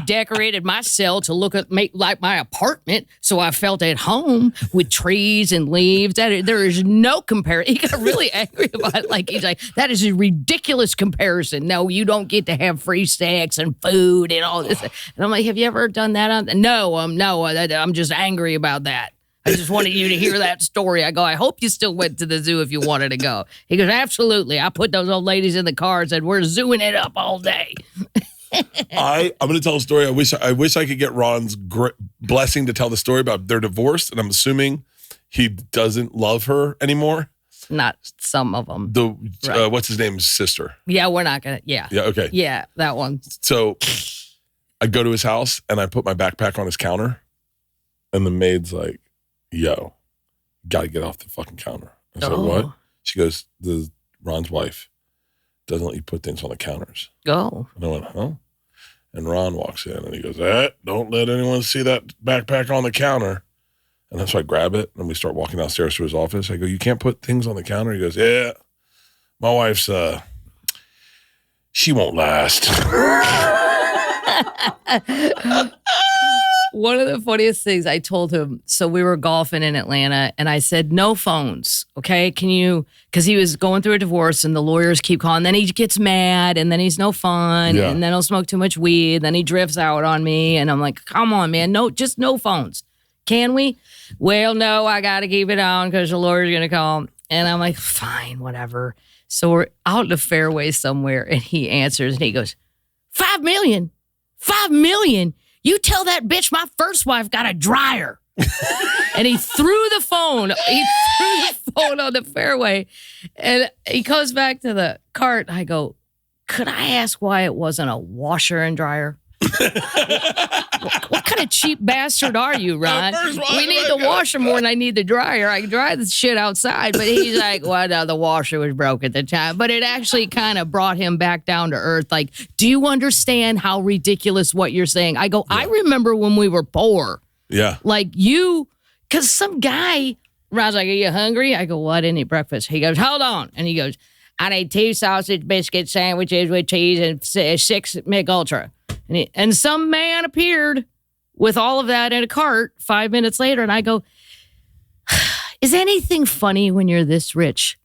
decorated my cell to make like my apartment, so I felt at home with trees and leaves. There is no comparison. He got really angry about it. Like he's like, that is a ridiculous comparison. No, you don't get to have free sex and food and all this. And I'm like, have you ever done that? No, I'm just angry about that. I just wanted you to hear that story. I go, I hope you still went to the zoo if you wanted to go. He goes, absolutely. I put those old ladies in the car and said, we're zooing it up all day. I'm going to tell a story. I wish I could get Ron's blessing to tell the story about they're divorced, and I'm assuming he doesn't love her anymore. Not some of them. Right. What's his name's sister? Yeah, we're not going to. Yeah. Yeah, okay. Yeah, that one. So I go to his house, and I put my backpack on his counter, and the maid's like, yo, got to get off the fucking counter. I said, what? She goes, Ron's wife doesn't let you put things on the counters. Oh. And I went, huh? And Ron walks in and he goes, don't let anyone see that backpack on the counter. And that's why I grab it and we start walking downstairs to his office. I go, you can't put things on the counter? He goes, yeah, my wife's, she won't last. One of the funniest things I told him, so we were golfing in Atlanta, and I said, no phones, okay? Because he was going through a divorce, and the lawyers keep calling. Then he gets mad, and then he's no fun, and then he'll smoke too much weed, then he drifts out on me, and I'm like, come on, man, just no phones. Can we? Well, no, I got to keep it on because the lawyer's going to call. And I'm like, fine, whatever. So we're out in the fairway somewhere, and he answers, and he goes, $5 million? $5 million? You tell that bitch my first wife got a dryer. And he threw the phone. He threw the phone on the fairway. And he goes back to the cart. I go, could I ask why it wasn't a washer and dryer? What kind of cheap bastard are you, Ron? We need the washer more than I need the dryer. I can dry this shit outside. But he's like, well, no, the washer was broke at the time. But it actually kind of brought him back down to earth. Like, do you understand how ridiculous what you're saying? I go, I remember when we were poor. Yeah. Like because some guy, Ron's like, are you hungry? I go, well, I didn't eat breakfast. He goes, hold on. And he goes, I need 2 sausage biscuit sandwiches with cheese and 6 Mick Ultra. And some man appeared with all of that in a cart 5 minutes later. And I go, is anything funny when you're this rich?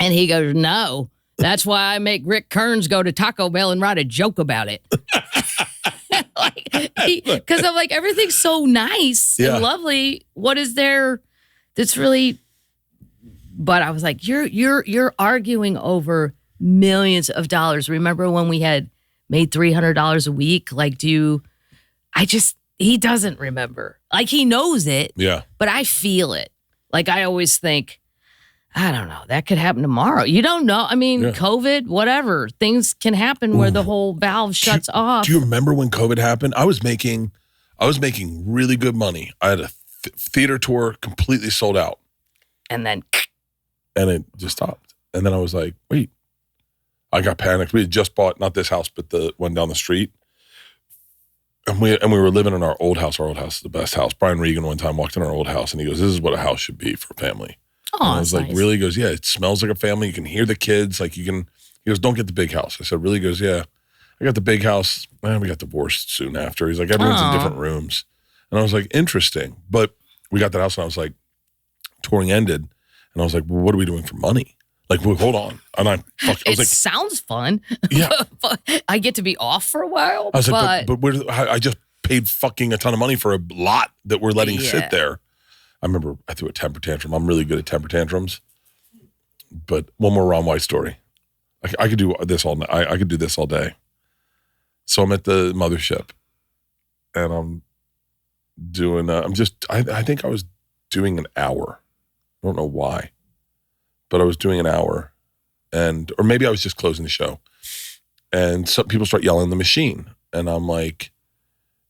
And he goes, no. That's why I make Rick Kearns go to Taco Bell and write a joke about it. Because I'm like, everything's so nice and lovely. What is there that's really... But I was like, you're arguing over millions of dollars. Remember when we had made $300 a week? Like, he doesn't remember. Like, he knows it. Yeah. But I feel it. Like, I always think, I don't know, that could happen tomorrow. You don't know. I mean, COVID, whatever. Things can happen where the whole valve shuts off. Do you remember when COVID happened? I was making really good money. I had a theater tour completely sold out. And then... And it just stopped. And then I was like, wait. I got panicked. We had just bought, not this house, but the one down the street. And we were living in our old house. Our old house is the best house. Brian Regan one time walked in our old house and he goes, "This is what a house should be for a family." Oh, and I was like, nice. "Really?" He goes, "Yeah, it smells like a family. You can hear the kids. Like you can." He goes, "Don't get the big house." I said, "Really?" He goes, "Yeah, I got the big house. We got divorced soon after." He's like, "Everyone's in different rooms." And I was like, "Interesting." But we got that house and I was like, touring ended. And I was like, "Well, what are we doing for money?" Like, well, hold on. And I was it like, sounds fun. Yeah. I get to be off for a while. I was like, but I just paid fucking a ton of money for a lot that we're letting sit there. I remember I threw a temper tantrum. I'm really good at temper tantrums. But one more Ron White story. I could do this all night. I could do this all day. So I'm at the mothership and I'm doing, I think I was doing an hour. I don't know why, but I was doing an hour or maybe I was just closing the show. And some people start yelling in the machine. And I'm like,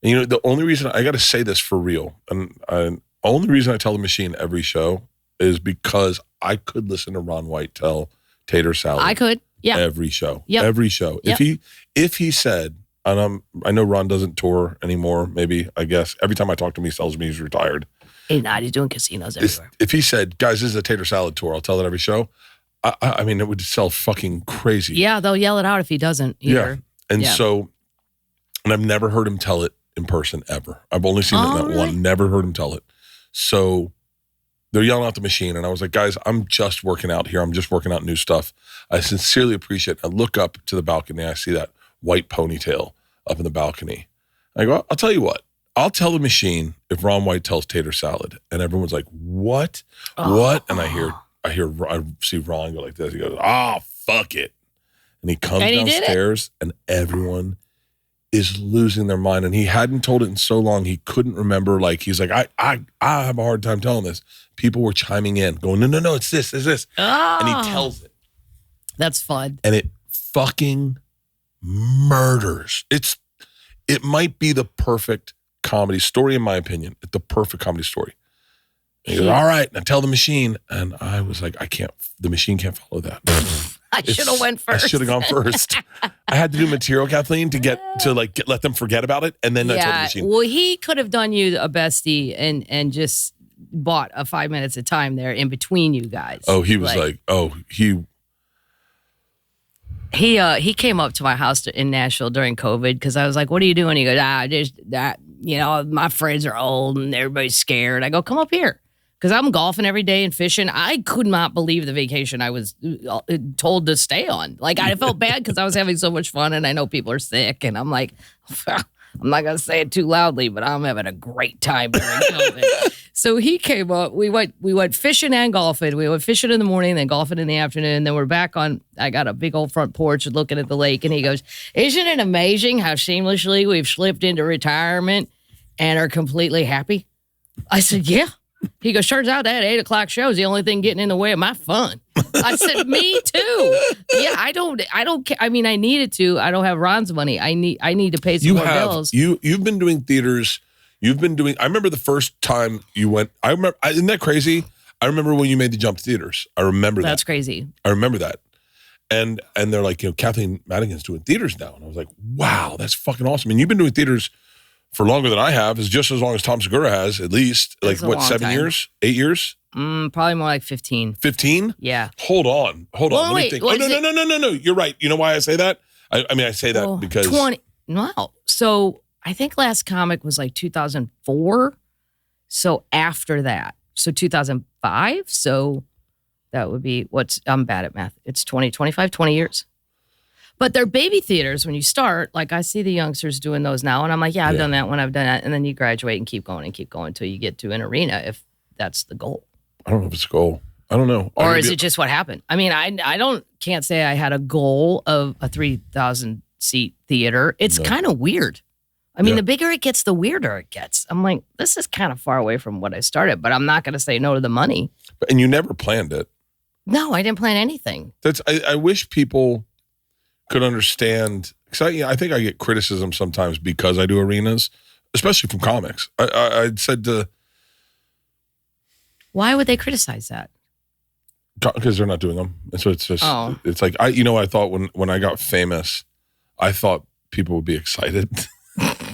the only reason I got to say this for real, and the only reason I tell the machine every show is because I could listen to Ron White tell tater salad. I could, yeah. Every show, yep. Every show. Yep. If he said, and I know Ron doesn't tour anymore. Maybe I guess every time I talk to him, he tells me he's retired. He's not. He's doing casinos everywhere. If he said, "Guys, this is a tater salad tour," I'll tell that every show. I mean, it would sell fucking crazy. Yeah, they'll yell it out if he doesn't either. Yeah, and so, and I've never heard him tell it in person ever. I've only seen it in that really? one. Never heard him tell it. So they're yelling out the machine, and I was like, "Guys, I'm just working out here. I'm just working out new stuff. I sincerely appreciate it." I look up to the balcony. I see that white ponytail up in the balcony. I go, "I'll tell you what. I'll tell the machine if Ron White tells tater salad." And everyone's like, "What? What?" And I see Ron go like this. He goes, fuck it. And he comes downstairs and everyone is losing their mind. And he hadn't told it in so long, he couldn't remember. Like, he's like, I have a hard time telling this. People were chiming in, going, no, it's this. And he tells it. That's fun. And it fucking murders. It might be the perfect comedy story, in my opinion. It's the perfect comedy story. And he goes, "All right, now tell the machine." And I was like, the machine can't follow that. I should have went first. I should have gone first. I had to do material, Kathleen, to let them forget about it. And then I told the machine. Well, he could have done you a bestie and just bought a 5 minutes of time there in between you guys. Oh, he was He came up to my house in Nashville during COVID because I was like, "What are you doing?" He goes, just that, my friends are old and everybody's scared. I go, "Come up here." Because I'm golfing every day and fishing. I could not believe the vacation I was told to stay on. Like, I felt bad because I was having so much fun and I know people are sick. And I'm like, I'm not going to say it too loudly, but I'm having a great time during COVID. So he came up. We went fishing and golfing. We went fishing in the morning, then golfing in the afternoon. Then we're back on. I got a big old front porch looking at the lake. And he goes, "Isn't it amazing how seamlessly we've slipped into retirement and are completely happy?" I said, "Yeah." He goes, "Turns out that 8 o'clock show is the only thing getting in the way of my fun." I said, "Me too." Yeah, I don't care. I mean, I needed to. I don't have Ron's money. I need to pay some more bills. You've been doing theaters. I remember the first time you went. Isn't that crazy? I remember when you made the jump to theaters. I remember that. That's crazy. I remember that. And they're like, Kathleen Madigan's doing theaters now. And I was like, wow, that's fucking awesome. And you've been doing theaters for longer than I have. It's just as long as Tom Segura has, at least. That's like, what, 7 years? 8 years? Probably more like 15. 15? Yeah. Hold on. Let me think. No. You're right. You know why I say that? I say that because... 20. Wow. So I think last comic was like 2004. So after that. So 2005. So that would be I'm bad at math. It's 20 years. But they're baby theaters when you start. Like, I see the youngsters doing those now, and I'm like, I've done that one, I've done that. And then you graduate and keep going until you get to an arena, if that's the goal. I don't know if it's a goal. I don't know. Or is it just what happened? I mean, I can't say I had a goal of a 3,000 seat theater. It's kind of weird. I mean, the bigger it gets, the weirder it gets. I'm like, this is kind of far away from what I started, but I'm not going to say no to the money. And you never planned it. No, I didn't plan anything. I wish people could understand, because I think I get criticism sometimes because I do arenas, especially from comics. I said to... Why would they criticize that? Because they're not doing them. And so it's just, it's like, I thought when I got famous, I thought people would be excited.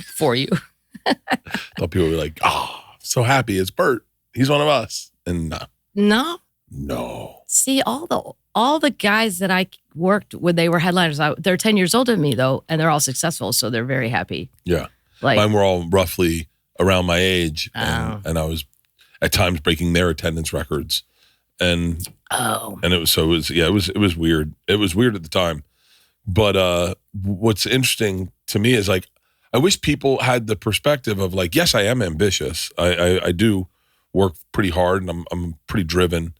for you. Thought people were like, oh, so happy. It's Bert. He's one of us. And no. See, all the guys that I worked with, they were headliners. They're 10 years older than me, though, and they're all successful, so they're very happy. Yeah. Like, mine were all roughly around my age, and I was at times breaking their attendance records. And it was weird. It was weird at the time. But what's interesting to me is like, I wish people had the perspective of like, yes, I am ambitious. I do work pretty hard, and I'm pretty driven.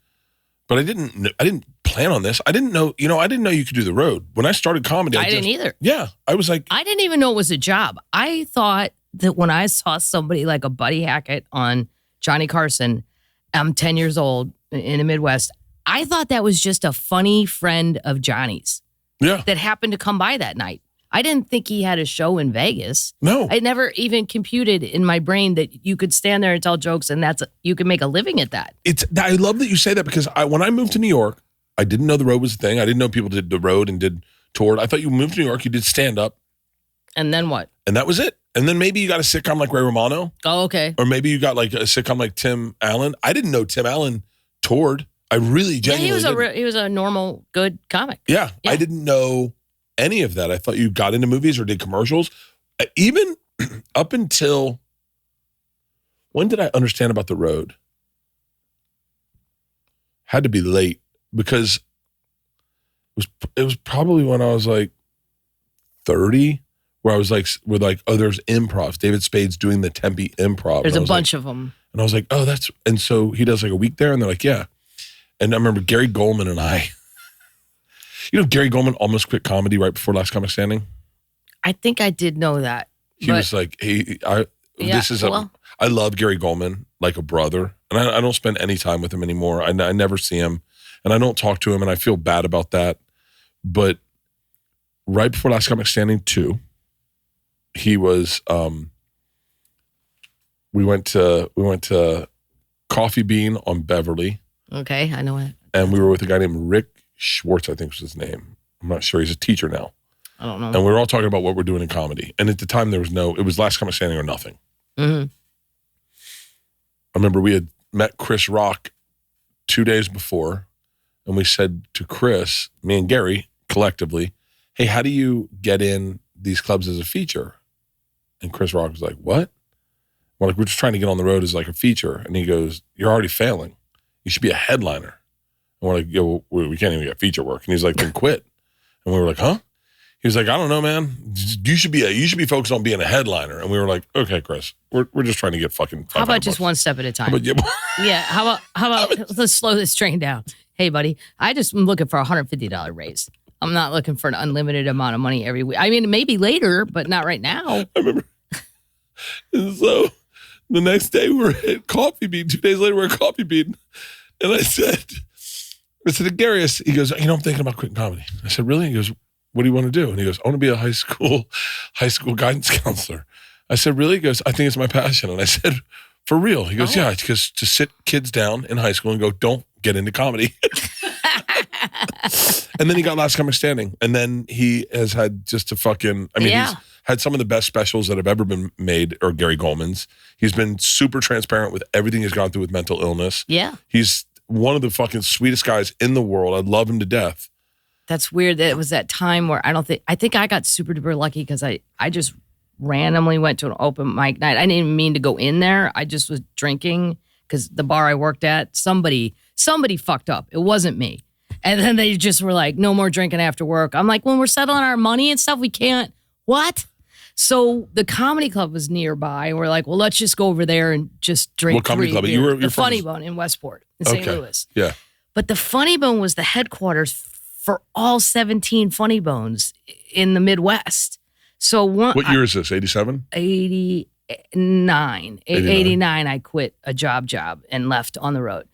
But I didn't plan on this. I didn't know you could do the road. When I started comedy, I didn't either. Yeah. I was like, I didn't even know it was a job. I thought that when I saw somebody like a Buddy Hackett on Johnny Carson, I'm 10 years old in the Midwest. I thought that was just a funny friend of Johnny's. Yeah. That happened to come by that night. I didn't think he had a show in Vegas. No. I never even computed in my brain that you could stand there and tell jokes and you could make a living at that. I love that you say that because when I moved to New York, I didn't know the road was a thing. I didn't know people did the road and did toured. I thought you moved to New York, you did stand up. And then what? And that was it. And then maybe you got a sitcom like Ray Romano. Oh, okay. Or maybe you got like a sitcom like Tim Allen. I didn't know Tim Allen toured. I really genuinely he was a normal, good comic. Yeah. I didn't know any of that. I thought you got into movies or did commercials. Even up until, when did I understand about the road? Had to be late because it was probably when I was like 30, where I was like, oh, there's improv. David Spade's doing the Tempe Improv. There's a bunch of them. And I was like, oh, and so he does like a week there, and they're like, yeah. And I remember Gary Goldman and I, Gary Goldman almost quit comedy right before Last Comic Standing. I think I did know that. He was like, hey, I love Gary Goldman like a brother, and I don't spend any time with him anymore. I never see him, and I don't talk to him, and I feel bad about that. But right before Last Comic Standing 2, he was. We went to Coffee Bean on Beverly. Okay, I know it. And we were with a guy named Rick Schwartz, I think was his name. I'm not sure. He's a teacher now. I don't know. And we were all talking about what we're doing in comedy. And at the time, it was Last Comic Standing or nothing. Mm-hmm. I remember we had met Chris Rock 2 days before, and we said to Chris, me and Gary, collectively, hey, how do you get in these clubs as a feature? And Chris Rock was like, what? We're like, we're just trying to get on the road as like a feature. And he goes, you're already failing. You should be a headliner. And we're like, yo, we can't even get feature work. And he's like, then quit. And we were like, huh? He was like, I don't know, man. You should be focused on being a headliner. And we were like, okay, Chris, we're just trying to get fucking. How about just one step at a time? Yeah. How about let's slow this train down. Hey, buddy, I just am looking for a $150 raise. I'm not looking for an unlimited amount of money every week. I mean, maybe later, but not right now. I remember. And so the next day we're at Coffee Bean. 2 days later we're at Coffee Bean. And I said to Gary, he goes, I'm thinking about quitting comedy. I said, really? He goes, what do you want to do? And he goes, I want to be a high school guidance counselor. I said, really? He goes, I think it's my passion. And I said, for real? He goes, yeah, because to sit kids down in high school and go, don't get into comedy. And then he got Last Comic Standing. And then he has had just a fucking, he's had some of the best specials that have ever been made are Gary Goldman's. He's been super transparent with everything he's gone through with mental illness. Yeah. He's one of the fucking sweetest guys in the world. I love him to death. That's weird that it was that time where I think I got super duper lucky because I just randomly went to an open mic night. I didn't even mean to go in there. I just was drinking because the bar I worked at, somebody fucked up. It wasn't me. And then they just were like, no more drinking after work. I'm like, when we're settling our money and stuff, we can't. What? So the comedy club was nearby. And we're like, well, let's just go over there and just drink. What comedy club? You're the Funny Bone in Westport, in St. Louis. Yeah. But the Funny Bone was the headquarters for all 17 Funny Bones in the Midwest. So what year is this? 87? 89. 89, I quit a job and left on the road.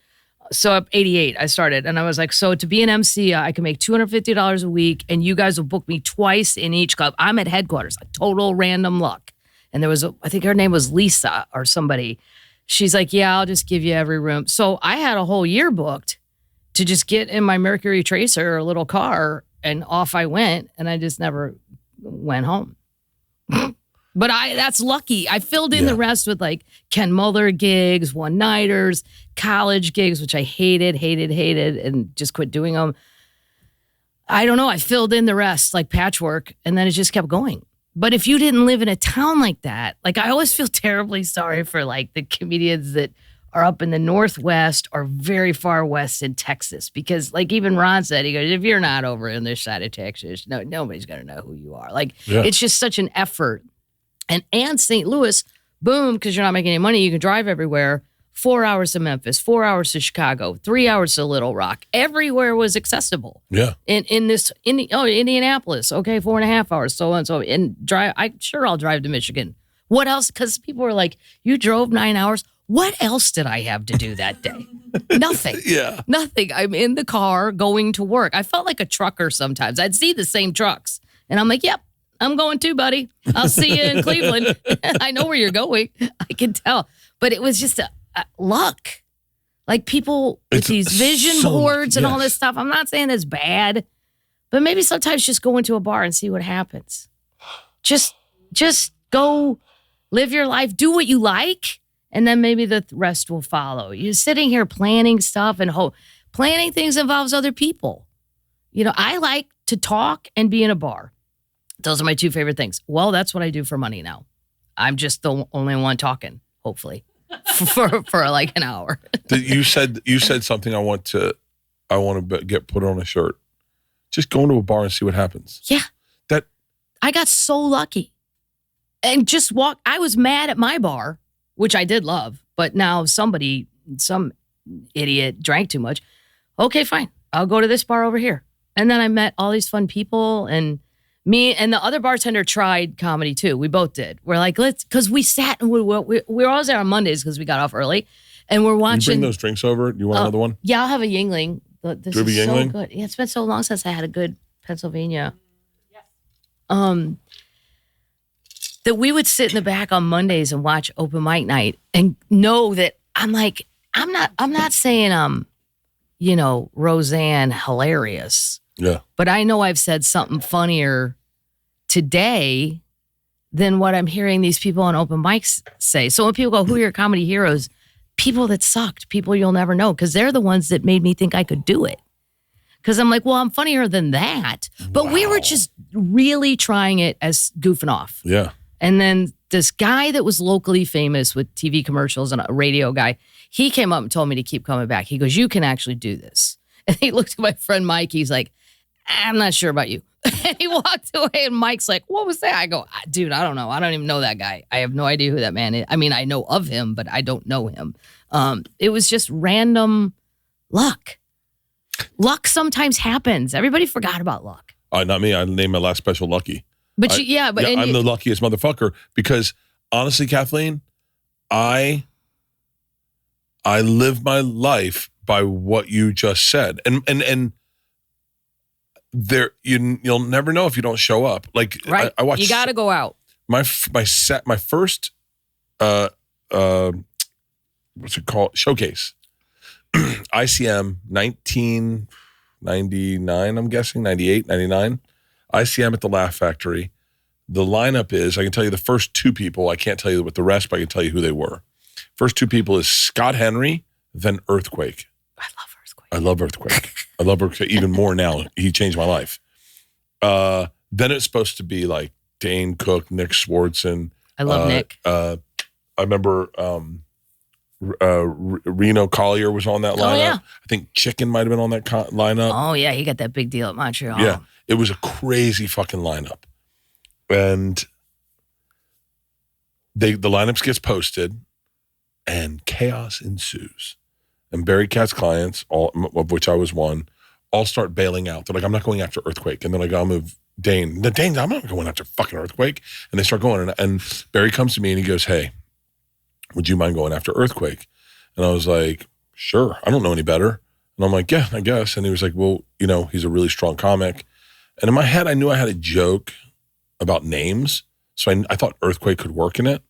So up 88, I started, and I was like, so to be an MC, I can make $250 a week, and you guys will book me twice in each club. I'm at headquarters, a total random luck. And there was, I think her name was Lisa or somebody. She's like, yeah, I'll just give you every room. So I had a whole year booked to just get in my Mercury Tracer, a little car, and off I went, and I just never went home. But that's lucky. I filled in the rest with like Ken Muller gigs, one-nighters, college gigs, which I hated, and just quit doing them. I don't know. I filled in the rest like patchwork, and then it just kept going. But if you didn't live in a town like that, like I always feel terribly sorry for like the comedians that are up in the Northwest or very far west in Texas. Because like even Ron said, he goes, if you're not over in this side of Texas, nobody's going to know who you are. Like it's just such an effort. And St. Louis, boom, because you're not making any money, you can drive everywhere. 4 hours to Memphis, 4 hours to Chicago, 3 hours to Little Rock. Everywhere was accessible. Yeah. In Indianapolis, okay, 4.5 hours, so on, so and drive. I'll drive to Michigan. What else? Because people were like, you drove 9 hours. What else did I have to do that day? Nothing. Yeah. Nothing. I'm in the car going to work. I felt like a trucker sometimes. I'd see the same trucks, and I'm like, yep. I'm going too, buddy. I'll see you in Cleveland. I know where you're going. I can tell. But it was just a luck. Like people with these vision boards and all this stuff. I'm not saying it's bad, but maybe sometimes just go into a bar and see what happens. Just go live your life, do what you like, and then maybe the rest will follow. You're sitting here planning stuff and planning things involves other people. You know, I like to talk and be in a bar. Those are my two favorite things. Well, that's what I do for money now. I'm just the only one talking, hopefully, for like an hour. You said something I want to get put on a shirt. Just go into a bar and see what happens. Yeah. I got so lucky. And just I was mad at my bar, which I did love, but now some idiot drank too much. Okay, fine. I'll go to this bar over here. And then I met all these fun people, and me and the other bartender tried comedy too. We both did. We're like, because we sat and we were always there on Mondays because we got off early, and we're watching. Can you bring those drinks over? You want another one? Yeah, I'll have a Yingling. This is so good. Yeah, it's been so long since I had a good Pennsylvania. Yes. That we would sit in the back on Mondays and watch open mic night and know that I'm not saying Roseanne hilarious. Yeah. But I know I've said something funnier today than what I'm hearing these people on open mics say. So when people go, who are your comedy heroes? People that sucked, people you'll never know, because they're the ones that made me think I could do it. Because I'm like, well, I'm funnier than that. But we were just really trying it as goofing off. Yeah. And then this guy that was locally famous with TV commercials and a radio guy, he came up and told me to keep coming back. He goes, you can actually do this. And he looked at my friend Mike. He's like, I'm not sure about you. And he walked away, and Mike's like, what was that? I go, dude, I don't know. I don't even know that guy. I have no idea who that man is. I mean, I know of him, but I don't know him. It was just random luck. Luck sometimes happens. Everybody forgot about luck. Not me. I named my last special Lucky. But I'm the luckiest motherfucker because honestly, Kathleen, I live my life by what you just said, and there you'll never know if you don't show up. Like right, I watched. You got to go out. My first what's it called? Showcase. ICM 1999, I'm guessing 98, 99. ICM at the Laugh Factory. The lineup is, I can tell you the first two people. I can't tell you what the rest, but I can tell you who they were. First two people is Scott Henry, then Earthquake. I love Earthquake. I love Earthquake even more now. He changed my life. Then it's supposed to be like Dane Cook, Nick Swartzen. I love Nick. I remember Reno Collier was on that lineup. Yeah. I think Chicken might have been on that lineup. Oh, yeah. He got that big deal at Montreal. Yeah. It was a crazy fucking lineup. And the lineups gets posted and chaos ensues. And Bertcast clients, all of which I was one, all start bailing out. They're like, I'm not going after Earthquake. And then I go, I'll move Dane. Dane's, I'm not going after fucking Earthquake. And they start going. And Barry comes to me and he goes, hey, would you mind going after Earthquake? And I was like, sure. I don't know any better. And I'm like, yeah, I guess. And he was like, well, he's a really strong comic. And in my head, I knew I had a joke about names. So I thought Earthquake could work in it.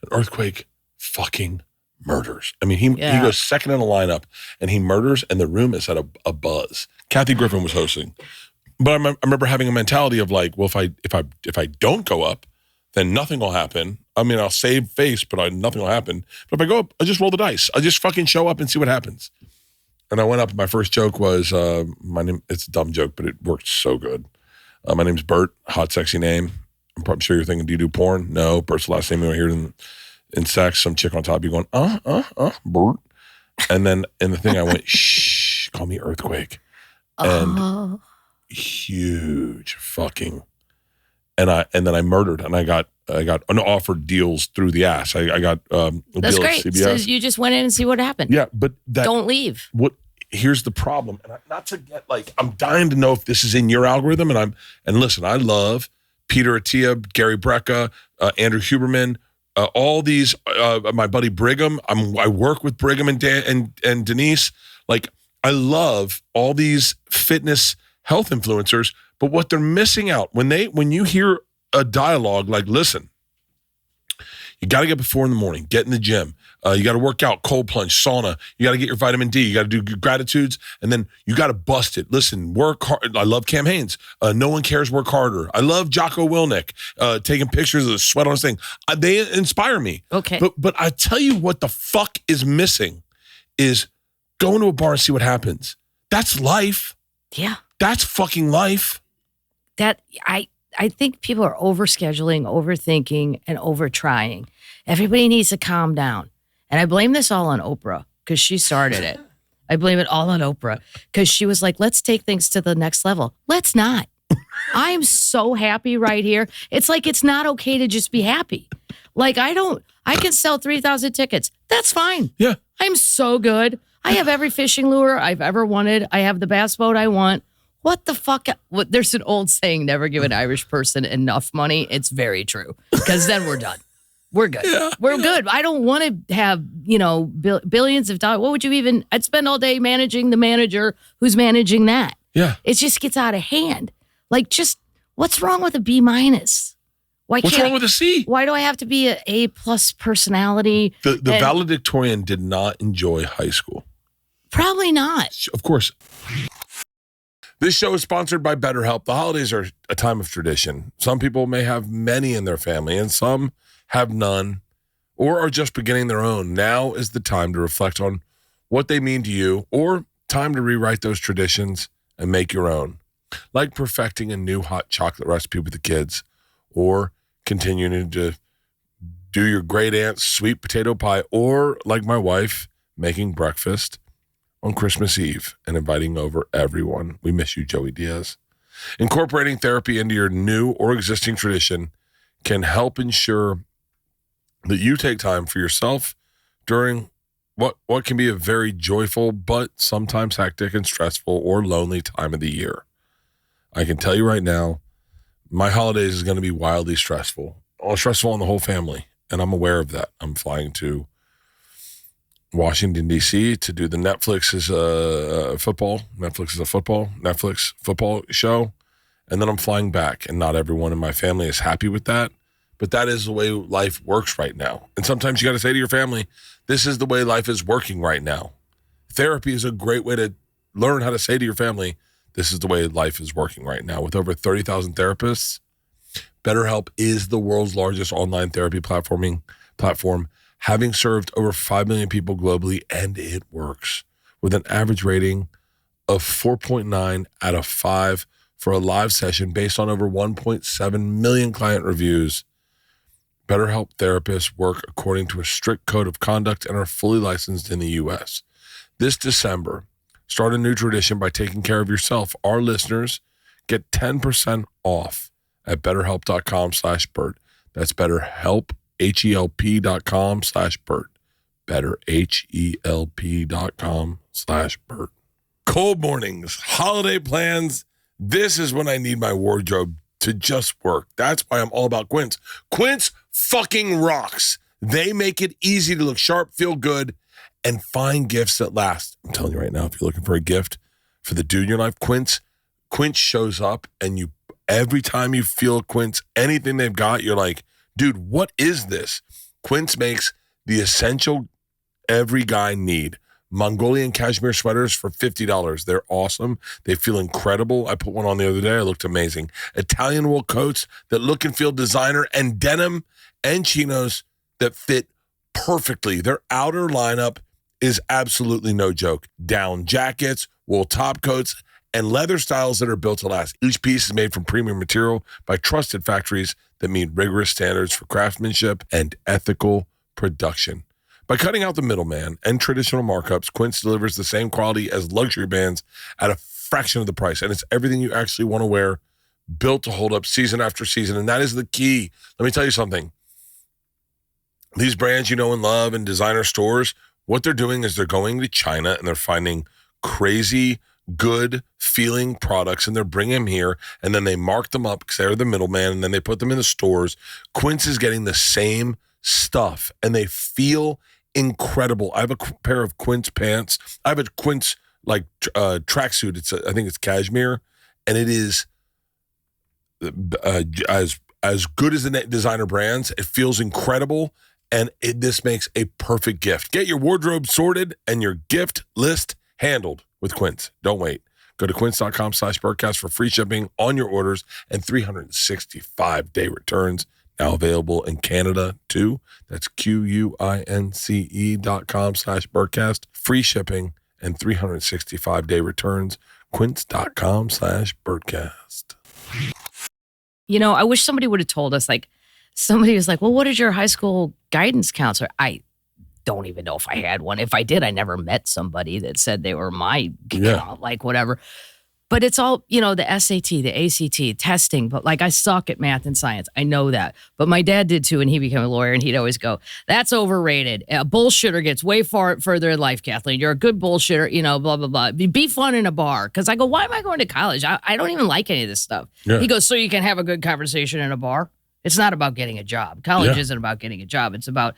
And Earthquake fucking murders. I mean, he goes second in the lineup and he murders and the room is at a buzz. Kathy Griffin was hosting. But I remember having a mentality of like, well, if I don't go up, then nothing will happen. I mean, I'll save face, but nothing will happen. But if I go up, I just roll the dice. I just fucking show up and see what happens. And I went up, and my first joke was, my name, it's a dumb joke, but it worked so good. My name's Bert, hot, sexy name. I'm probably sure you're thinking, do you do porn? No, Bert's the last name you hear in sex. Some chick on top of you going, Bert. And then in the thing I went, shh, call me Earthquake. And huge fucking, and then I murdered, and I got offered deals through the ass. I got a That's deal great. at CBS. So you just went in and see what happened. Yeah, but don't leave. Here's the problem, and not to get I'm dying to know if this is in your algorithm. And listen, I love Peter Attia, Gary Brecka, Andrew Huberman, all these. My buddy Brigham. I work with Brigham and Denise. I love all these fitness health influencers, but what they're missing out when you hear a dialogue listen, you got to get before in the morning, get in the gym. You got to work out, cold plunge, sauna. You got to get your vitamin D. You got to do gratitudes, and then you got to bust it. Listen, work hard. I love Cam Hanes. No one cares. Work harder. I love Jocko Willnick taking pictures of the sweat on his thing. They inspire me. Okay, but I tell you what, the fuck is missing is going to a bar and see what happens. That's life. Yeah, that's fucking life. That I think people are overscheduling, overthinking, and overtrying. Everybody needs to calm down. And I blame this all on Oprah because she started it. I blame it all on Oprah because she was like, let's take things to the next level. Let's not. I am so happy right here. It's it's not okay to just be happy. I can sell 3,000 tickets. That's fine. Yeah. I'm so good. I have every fishing lure I've ever wanted. I have the bass boat I want. What the fuck? There's an old saying, never give an Irish person enough money. It's very true because then we're done. We're good. Yeah, we're good. I don't want to have, billions of dollars. What would you even, I'd spend all day managing the manager who's managing that. Yeah. It just gets out of hand. What's wrong with a B-? What's wrong with a C? Why do I have to be an A+ personality? The valedictorian did not enjoy high school. Probably not. Of course. This show is sponsored by BetterHelp. The holidays are a time of tradition. Some people may have many in their family, and some have none or are just beginning their own. Now is the time to reflect on what they mean to you, or time to rewrite those traditions and make your own. Like perfecting a new hot chocolate recipe with the kids, or continuing to do your great aunt's sweet potato pie, or like my wife, making breakfast on Christmas Eve and inviting over everyone. We miss you, Joey Diaz. Incorporating therapy into your new or existing tradition can help ensure that you take time for yourself during what can be a very joyful but sometimes hectic and stressful or lonely time of the year. I can tell you right now, my holidays is going to be wildly stressful. Stressful on the whole family, and I'm aware of that. I'm flying to Washington, D.C. to do the Netflix football show, and then I'm flying back, and not everyone in my family is happy with that, but that is the way life works right now. And sometimes you got to say to your family, this is the way life is working right now. Therapy is a great way to learn how to say to your family, this is the way life is working right now. With over 30,000 therapists, BetterHelp is the world's largest online therapy platform, having served over 5 million people globally, and it works. With an average rating of 4.9 out of 5 for a live session based on over 1.7 million client reviews. BetterHelp therapists work according to a strict code of conduct and are fully licensed in the U.S. This December, start a new tradition by taking care of yourself. Our listeners get 10% off at betterhelp.com/Bert. That's BetterHelp, HELP.com/Bert. BetterHELP.com/Bert. Cold mornings, holiday plans. This is when I need my wardrobe to just work. That's why I'm all about Quince. Quince fucking rocks. They make it easy to look sharp, feel good, and find gifts that last. I'm telling you right now, if you're looking for a gift for the dude in your life, Quince shows up, and every time you feel Quince, anything they've got, you're like, dude, what is this? Quince makes the essential every guy need. Mongolian cashmere sweaters for $50. They're awesome. They feel incredible. I put one on the other day. It looked amazing. Italian wool coats that look and feel designer, and denim and chinos that fit perfectly. Their outer lineup is absolutely no joke. Down jackets, wool top coats, and leather styles that are built to last. Each piece is made from premium material by trusted factories that meet rigorous standards for craftsmanship and ethical production. By cutting out the middleman and traditional markups, Quince delivers the same quality as luxury brands at a fraction of the price. And it's everything you actually want to wear, built to hold up season after season. And that is the key. Let me tell you something. These brands you know and love in designer stores, what they're doing is they're going to China and they're finding crazy, good feeling products, and they're bringing them here, and then they mark them up because they're the middleman, and then they put them in the stores. Quince is getting the same stuff, and they feel incredible. I have a pair of Quince pants. I have a Quince tracksuit. I think it's cashmere, and it is as good as the designer brands. It feels incredible, and this makes a perfect gift. Get your wardrobe sorted and your gift list handled with Quince. Don't wait. Go to quince.com/Bertcast for free shipping on your orders and 365-day returns. Now available in Canada, too. That's QUINCE.com/Bertcast. Free shipping and 365-day returns. Quince.com/Bertcast. You know, I wish somebody would have told us, like, somebody was like, well, what is your high school guidance counselor? I don't even know if I had one. If I did, I never met somebody that said they were my, like, whatever. But it's all, you know, the SAT, the ACT, testing. But like, I suck at math and science. I know that. But my dad did too, and he became a lawyer, and he'd always go, that's overrated. A bullshitter gets way further in life, Kathleen. You're a good bullshitter, you know, blah, blah, blah. Be fun in a bar. Because I go, why am I going to college? I don't even like any of this stuff. Yeah. He goes, so you can have a good conversation in a bar? It's not about getting a job. College isn't about getting a job. It's about...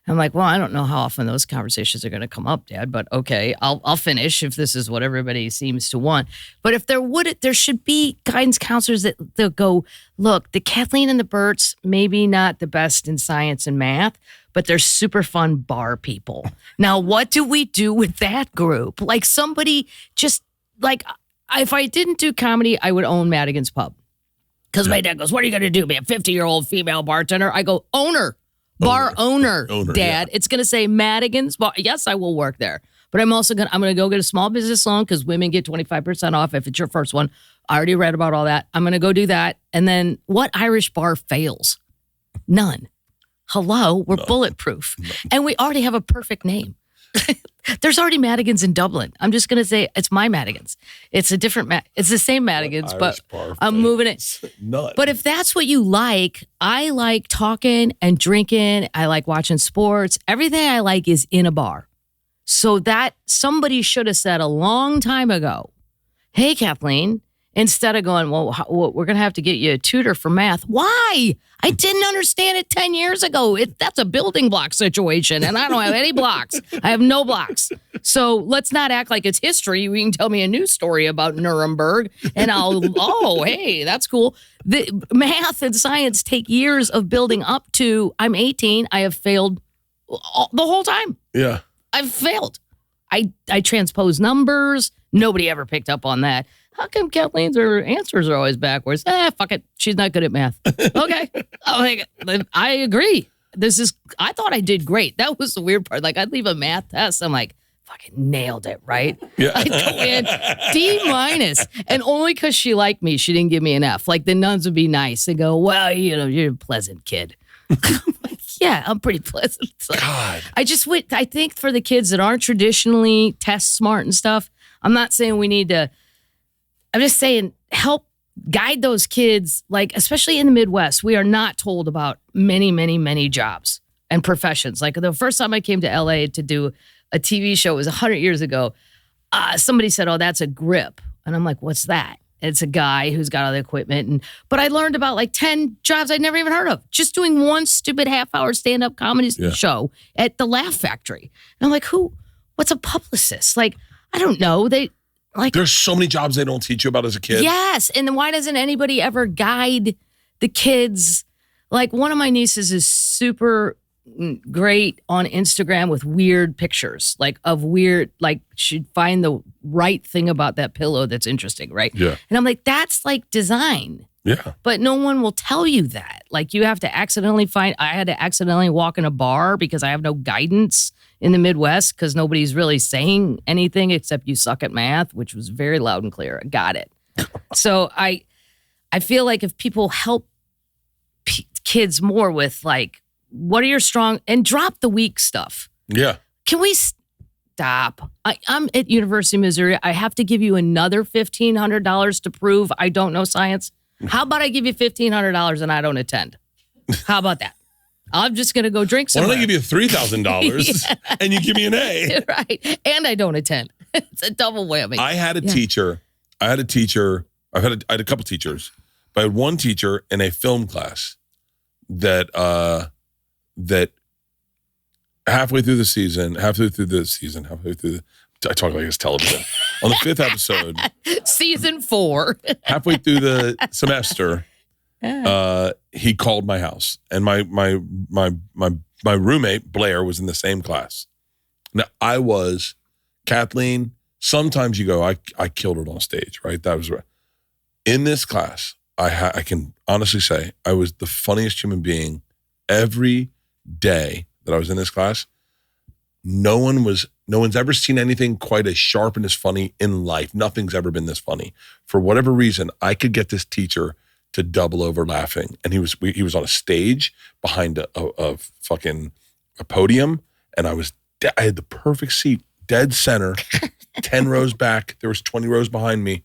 I'm like, well, I don't know how often those conversations are going to come up, Dad, but okay, I'll finish if this is what everybody seems to want. But if there should be guidance counselors that they'll go, look, the Kathleen and the Berts, maybe not the best in science and math, but they're super fun bar people. Now, what do we do with that group? Like somebody just like, if I didn't do comedy, I would own Madigan's Pub. Because my dad goes, what are you going to do? Be a 50-year-old female bartender? I go, owner. Bar owner, Dad. Yeah. It's going to say Madigan's Bar. Yes, I will work there. But I'm going to go get a small business loan because women get 25% off if it's your first one. I already read about all that. I'm going to go do that. And then what Irish bar fails? None. Hello, we're bulletproof. No. And we already have a perfect name. There's already Madigan's in Dublin. I'm just going to say it's my Madigan's. It's a different, it's the same Madigan's, but I'm moving it. None. But if that's what you like, I like talking and drinking. I like watching sports. Everything I like is in a bar. So that somebody should have said a long time ago, hey, Kathleen, instead of going, well, we're going to have to get you a tutor for math. Why? I didn't understand it 10 years ago. That's a building block situation, and I don't have any blocks. I have no blocks. So let's not act like it's history. You can tell me a news story about Nuremberg, and hey, that's cool. The math and science take years of building up to, I'm 18. I have failed the whole time. Yeah. I've failed. I transpose numbers. Nobody ever picked up on that. How come Kathleen's answers are always backwards? Fuck it. She's not good at math. Okay. I agree. I thought I did great. That was the weird part. Like, I'd leave a math test. I'm like, fucking nailed it, right? Yeah. I'd go in D-. And only because she liked me, she didn't give me an F. Like, the nuns would be nice and go, well, you know, you're a pleasant kid. I'm like, yeah, I'm pretty pleasant. So God. I think for the kids that aren't traditionally test smart and stuff, I'm not saying we need to, I'm just saying help guide those kids, like, especially in the Midwest. We are not told about many, many, many jobs and professions. Like the first time I came to LA to do a TV show, it was 100 years ago. Somebody said, oh, that's a grip. And I'm like, what's that? And it's a guy who's got all the equipment. But I learned about like 10 jobs I'd never even heard of. Just doing one stupid half-hour stand-up comedy show at the Laugh Factory. And I'm like, what's a publicist? Like, I don't know. There's so many jobs they don't teach you about as a kid. Yes. And then why doesn't anybody ever guide the kids? Like, one of my nieces is super great on Instagram with weird pictures, she'd find the right thing about that pillow that's interesting, right? Yeah. And I'm like, that's like design. Yeah. But no one will tell you that. Like you have to I had to accidentally walk in a bar because I have no guidance in the Midwest because nobody's really saying anything except you suck at math, which was very loud and clear. I got it. So I feel like if people help kids more with like, what are your strong, and drop the weak stuff. Yeah. Can we stop? I'm at University of Missouri. I have to give you another $1,500 to prove I don't know science. How about I give you $1,500 and I don't attend? How about that? I'm just going to go drink somewhere. Why don't I give you $3,000 and you give me an A? Right. And I don't attend. It's a double whammy. I had a teacher. I had a couple teachers. But I had one teacher in a film class that halfway through I talk like it's television. On the 5th episode. Season 4. Halfway through the semester, he called my house. And my roommate, Blair, was in the same class. Now, I was, Kathleen, sometimes you go, I killed it on stage, right? That was right. In this class, I can honestly say I was the funniest human being every day that I was in this class. No one's ever seen anything quite as sharp and as funny in life. Nothing's ever been this funny. For whatever reason, I could get this teacher to double over laughing. And he was on a stage behind a podium, and I had the perfect seat, dead center, 10 rows back. There was 20 rows behind me.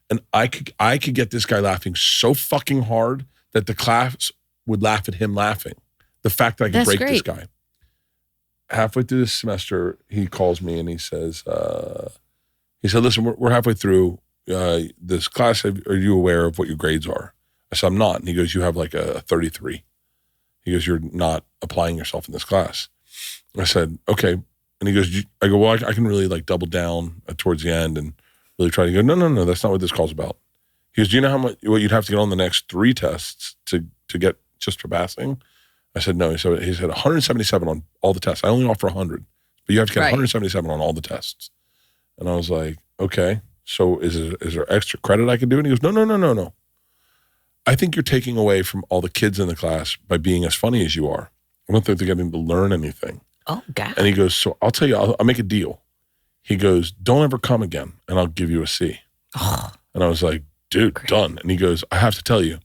And I could get this guy laughing so fucking hard that the class would laugh at him laughing. The fact that I could break this guy. Halfway through this semester, he calls me and he said, listen, we're halfway through this class. Are you aware of what your grades are? I said, I'm not. And he goes, you have like a 33. He goes, you're not applying yourself in this class. I said, okay. And he goes, I go, well, I can really like double down towards the end and really try to go, no, that's not what this call's about. He goes, do you know what you'd have to get on the next 3 tests to get just for passing? I said, no. He said 177 on all the tests. I only offer 100, but you have to get 177 on all the tests. And I was like, okay, so is there extra credit I can do? And he goes, no. I think you're taking away from all the kids in the class by being as funny as you are. I don't think they're getting to learn anything. Oh, God. And he goes, so I'll tell you, I'll make a deal. He goes, don't ever come again, and I'll give you a C. Oh, and I was like, dude, great. Done. And he goes, I have to tell you,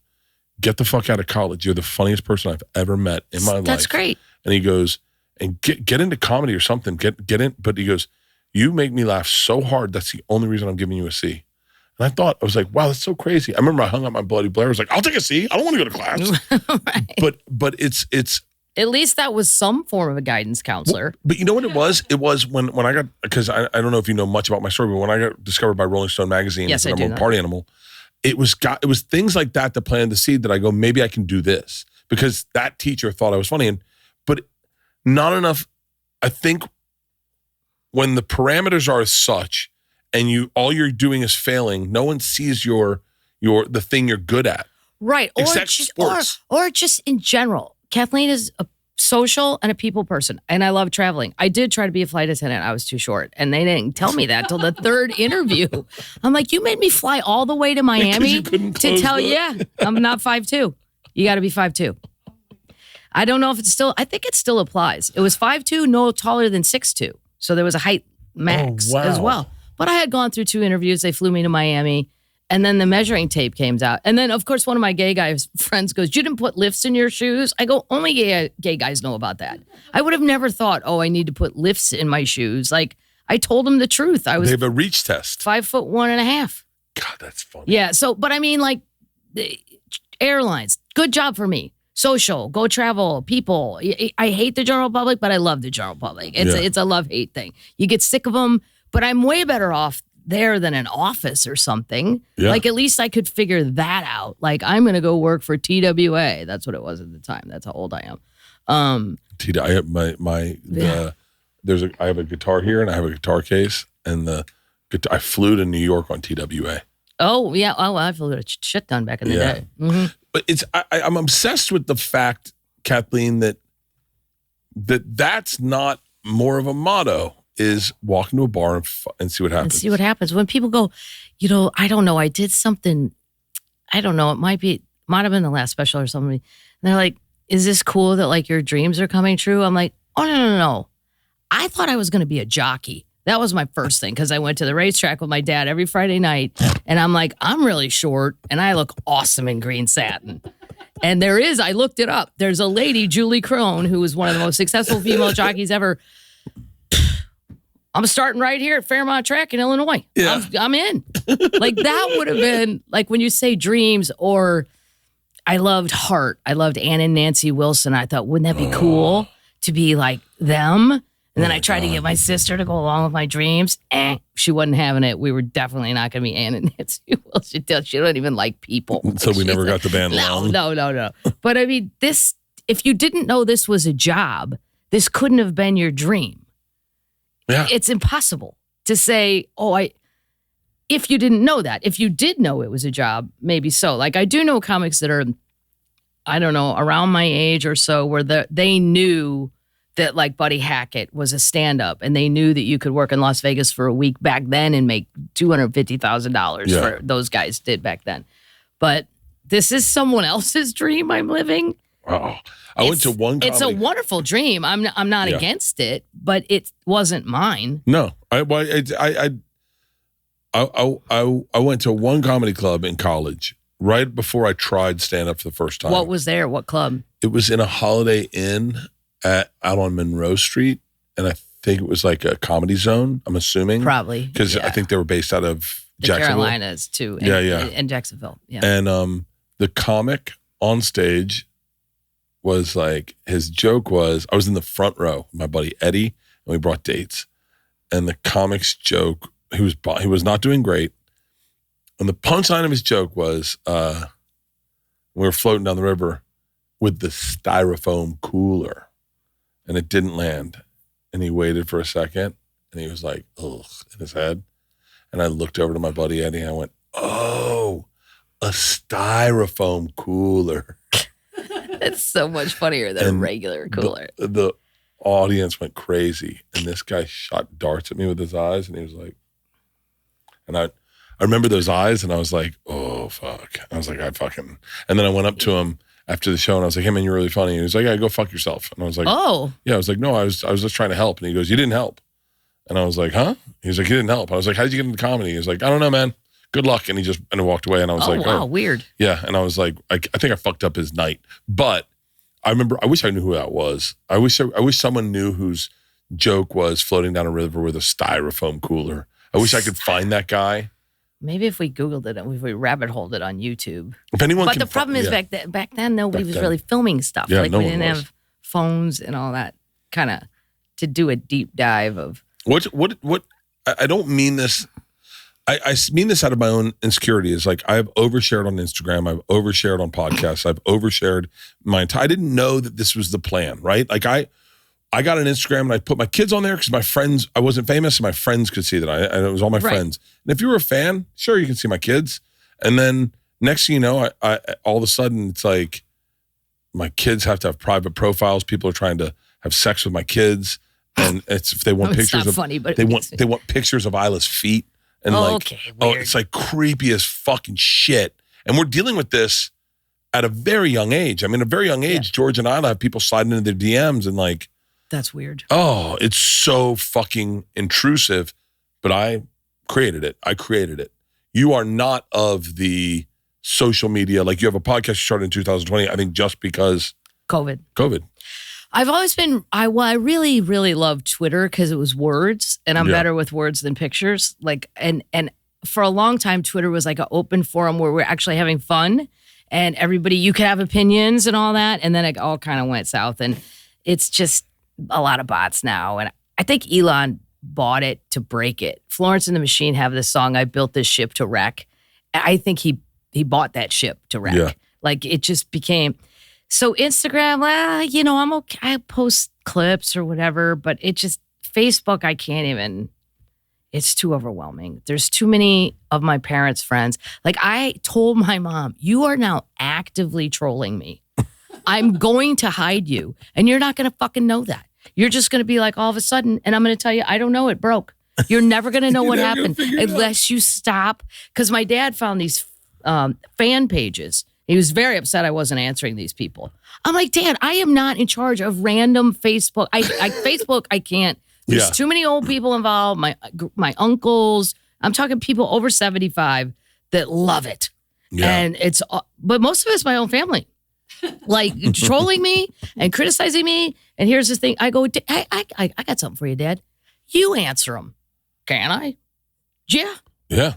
get the fuck out of college. You're the funniest person I've ever met in my life. That's great. And he goes, and get into comedy or something. Get in. But he goes, you make me laugh so hard. That's the only reason I'm giving you a C. And I was like, wow, that's so crazy. I remember I hung up my bloody Blair. I was like, I'll take a C. I don't want to go to class. Right. But it's at least that was some form of a guidance counselor. Well, but you know what it was? It was when I got, because I don't know if you know much about my story, but when I got discovered by Rolling Stone magazine as the number one party animal, it was things like that planted the seed that I go, maybe I can do this, because that teacher thought I was funny. But not enough. I think when the parameters are such and all you're doing is failing, no one sees the thing you're good at. Right. Except sports. Or just in general. Kathleen is a social and a people person, and I love traveling. I did try to be a flight attendant. I was too short, and they didn't tell me that till the 3rd interview. I'm like, you made me fly all the way to Miami to tell you, I'm not 5'2". You got to be 5'2". I don't know if I think it still applies. It was 5'2", no taller than 6'2". So there was a height max as well. But I had gone through 2 interviews. They flew me to Miami. And then the measuring tape came out. And then, of course, one of my gay guys friends goes, you didn't put lifts in your shoes? I go, only gay guys know about that. I would have never thought, I need to put lifts in my shoes. Like, I told them the truth. They have a reach test. 5'1.5". God, that's funny. Yeah. So, but I mean, like, airlines, good job for me. Social, go travel, people. I hate the general public, but I love the general public. It's a love-hate thing. You get sick of them, but I'm way better off there than an office or something. Yeah. Like, at least I could figure that out. Like, I'm going to go work for TWA. That's what it was at the time. That's how old I am. I have I have a guitar here and I have a guitar case, and I flew to New York on TWA. Oh, yeah. Oh, I flew a shit ton back in the day. Mm-hmm. But I'm obsessed with the fact, Kathleen, that that's not more of a motto, is walk into a bar and see what happens. And see what happens. When people go, I don't know, I did something, I don't know, it might have been the last special or something. And they're like, is this cool that like your dreams are coming true? I'm like, oh, no. I thought I was going to be a jockey. That was my first thing because I went to the racetrack with my dad every Friday night. And I'm like, I'm really short and I look awesome in green satin. And I looked it up. There's a lady, Julie Crone, who was one of the most successful female jockeys ever. I'm starting right here at Fairmont Track in Illinois. Yeah. I'm in. Like that would have been like when you say dreams, or I loved Heart. I loved Ann and Nancy Wilson. I thought, wouldn't that be cool to be like them? And then I tried to get my sister to go along with my dreams. She wasn't having it. We were definitely not going to be Ann and Nancy Wilson. She don't even like people. So we never got the band along. No. But I mean, if you didn't know this was a job, this couldn't have been your dream. Yeah. It's impossible to say, if you didn't know that. If you did know it was a job, maybe so. Like I do know comics that are, I don't know, around my age or so, where they knew that like Buddy Hackett was a stand-up and they knew that you could work in Las Vegas for a week back then and make $250,000 for those guys did back then. But this is someone else's dream I'm living. Oh, I went to one comedy. It's a wonderful dream. I'm not against it, but it wasn't mine. No, I went to one comedy club in college right before I tried stand-up for the first time. What was there? What club? It was in a Holiday Inn out on Monroe Street, and I think it was like a Comedy Zone, I'm assuming. Probably. Because I think they were based out of Jacksonville. The Carolinas, too. And Jacksonville, yeah. And the comic on stage was like, his joke was, I was in the front row with my buddy Eddie, and we brought dates. And the comic's joke, he was not doing great. And the punchline of his joke was, we were floating down the river with the styrofoam cooler. And it didn't land. And he waited for a second. And he was like, ugh, in his head. And I looked over to my buddy Eddie and I went, oh, a styrofoam cooler. It's so much funnier than a regular cooler. The audience went crazy. And this guy shot darts at me with his eyes. And he was like, and I remember those eyes. And I was like, oh, fuck. I was like, and then I went up to him after the show, and I was like, hey, man, you're really funny. And he was like, yeah, go fuck yourself. And I was like, oh. Yeah, I was like, no, I was just trying to help. And he goes, you didn't help. And I was like, huh? He was like, you didn't help. I was like, how did you get into comedy? He was like, I don't know, man. Good luck. And he walked away. And I was like, wow, weird. Yeah. And I was like, I think I fucked up his night. But I wish I knew who that was. I wish someone knew whose joke was floating down a river with a styrofoam cooler. I wish I could find that guy. Maybe if we Googled it and if we rabbit holed it on YouTube. If anyone but the problem is back then nobody was really filming stuff. Yeah, like we didn't have phones and all that kind of to do a deep dive of what I don't mean this. I mean this out of my own insecurity. Is like I've overshared on Instagram. I've overshared on podcasts. I've overshared I didn't know that this was the plan, right? Like I got an Instagram and I put my kids on there because my friends, I wasn't famous, and my friends could see that. And it was all my friends. And if you were a fan, sure, you can see my kids. And then next thing you know, I all of a sudden, it's like my kids have to have private profiles. People are trying to have sex with my kids. And it's if they want pictures of funny, but they want pictures of Isla's feet. And it's like creepy as fucking shit. And we're dealing with this at a very young age. I mean, a very young age, George and Isla have people sliding into their DMs and like, that's weird. Oh, it's so fucking intrusive, but I created it. You are not of the social media. Like you have a podcast you started in 2020, I think just because COVID. I've always been, I really, really loved Twitter because it was words and I'm better with words than pictures. Like, and for a long time, Twitter was like an open forum where we're actually having fun and everybody, you could have opinions and all that. And then it all kind of went south and it's just a lot of bots now. And I think Elon bought it to break it. Florence and the Machine have this song, I built this ship to wreck. I think he bought that ship to wreck. Yeah. Like it just became, so Instagram, I'm okay. I post clips or whatever, but it just, Facebook, I can't even, it's too overwhelming. There's too many of my parents' friends. Like I told my mom, you are now actively trolling me. I'm going to hide you, and you're not going to fucking know that. You're just going to be like all of a sudden, and I'm going to tell you, I don't know, it broke. You're never going to know what happened unless you stop. Because my dad found these fan pages. He was very upset I wasn't answering these people. I'm like, Dad, I am not in charge of random Facebook. Facebook, I can't. There's too many old people involved. My uncles. I'm talking people over 75 that love it. Yeah. And but most of it's my own family. Like trolling me and criticizing me. And here's the thing. I go, I got something for you, Dad. You answer them. Can I? Yeah.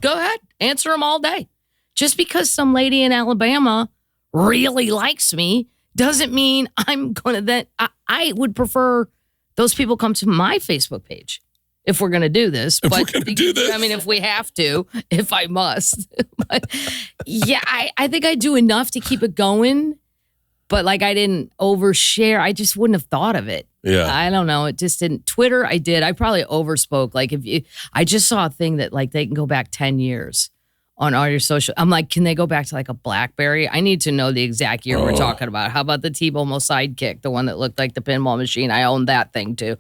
Go ahead. Answer them all day. Just because some lady in Alabama really likes me doesn't mean I'm going to I would prefer those people come to my Facebook page if we're going to do this. I mean, if we have to, if I must. But yeah, I think I do enough to keep it going. But like I didn't overshare. I just wouldn't have thought of it. Yeah. I don't know. It just didn't. Twitter, I did. I probably overspoke. Like I just saw a thing that like they can go back 10 years on all your social. I'm like, can they go back to like a BlackBerry? I need to know the exact year we're talking about. How about the T-Mobile Sidekick, the one that looked like the pinball machine? I owned that thing too.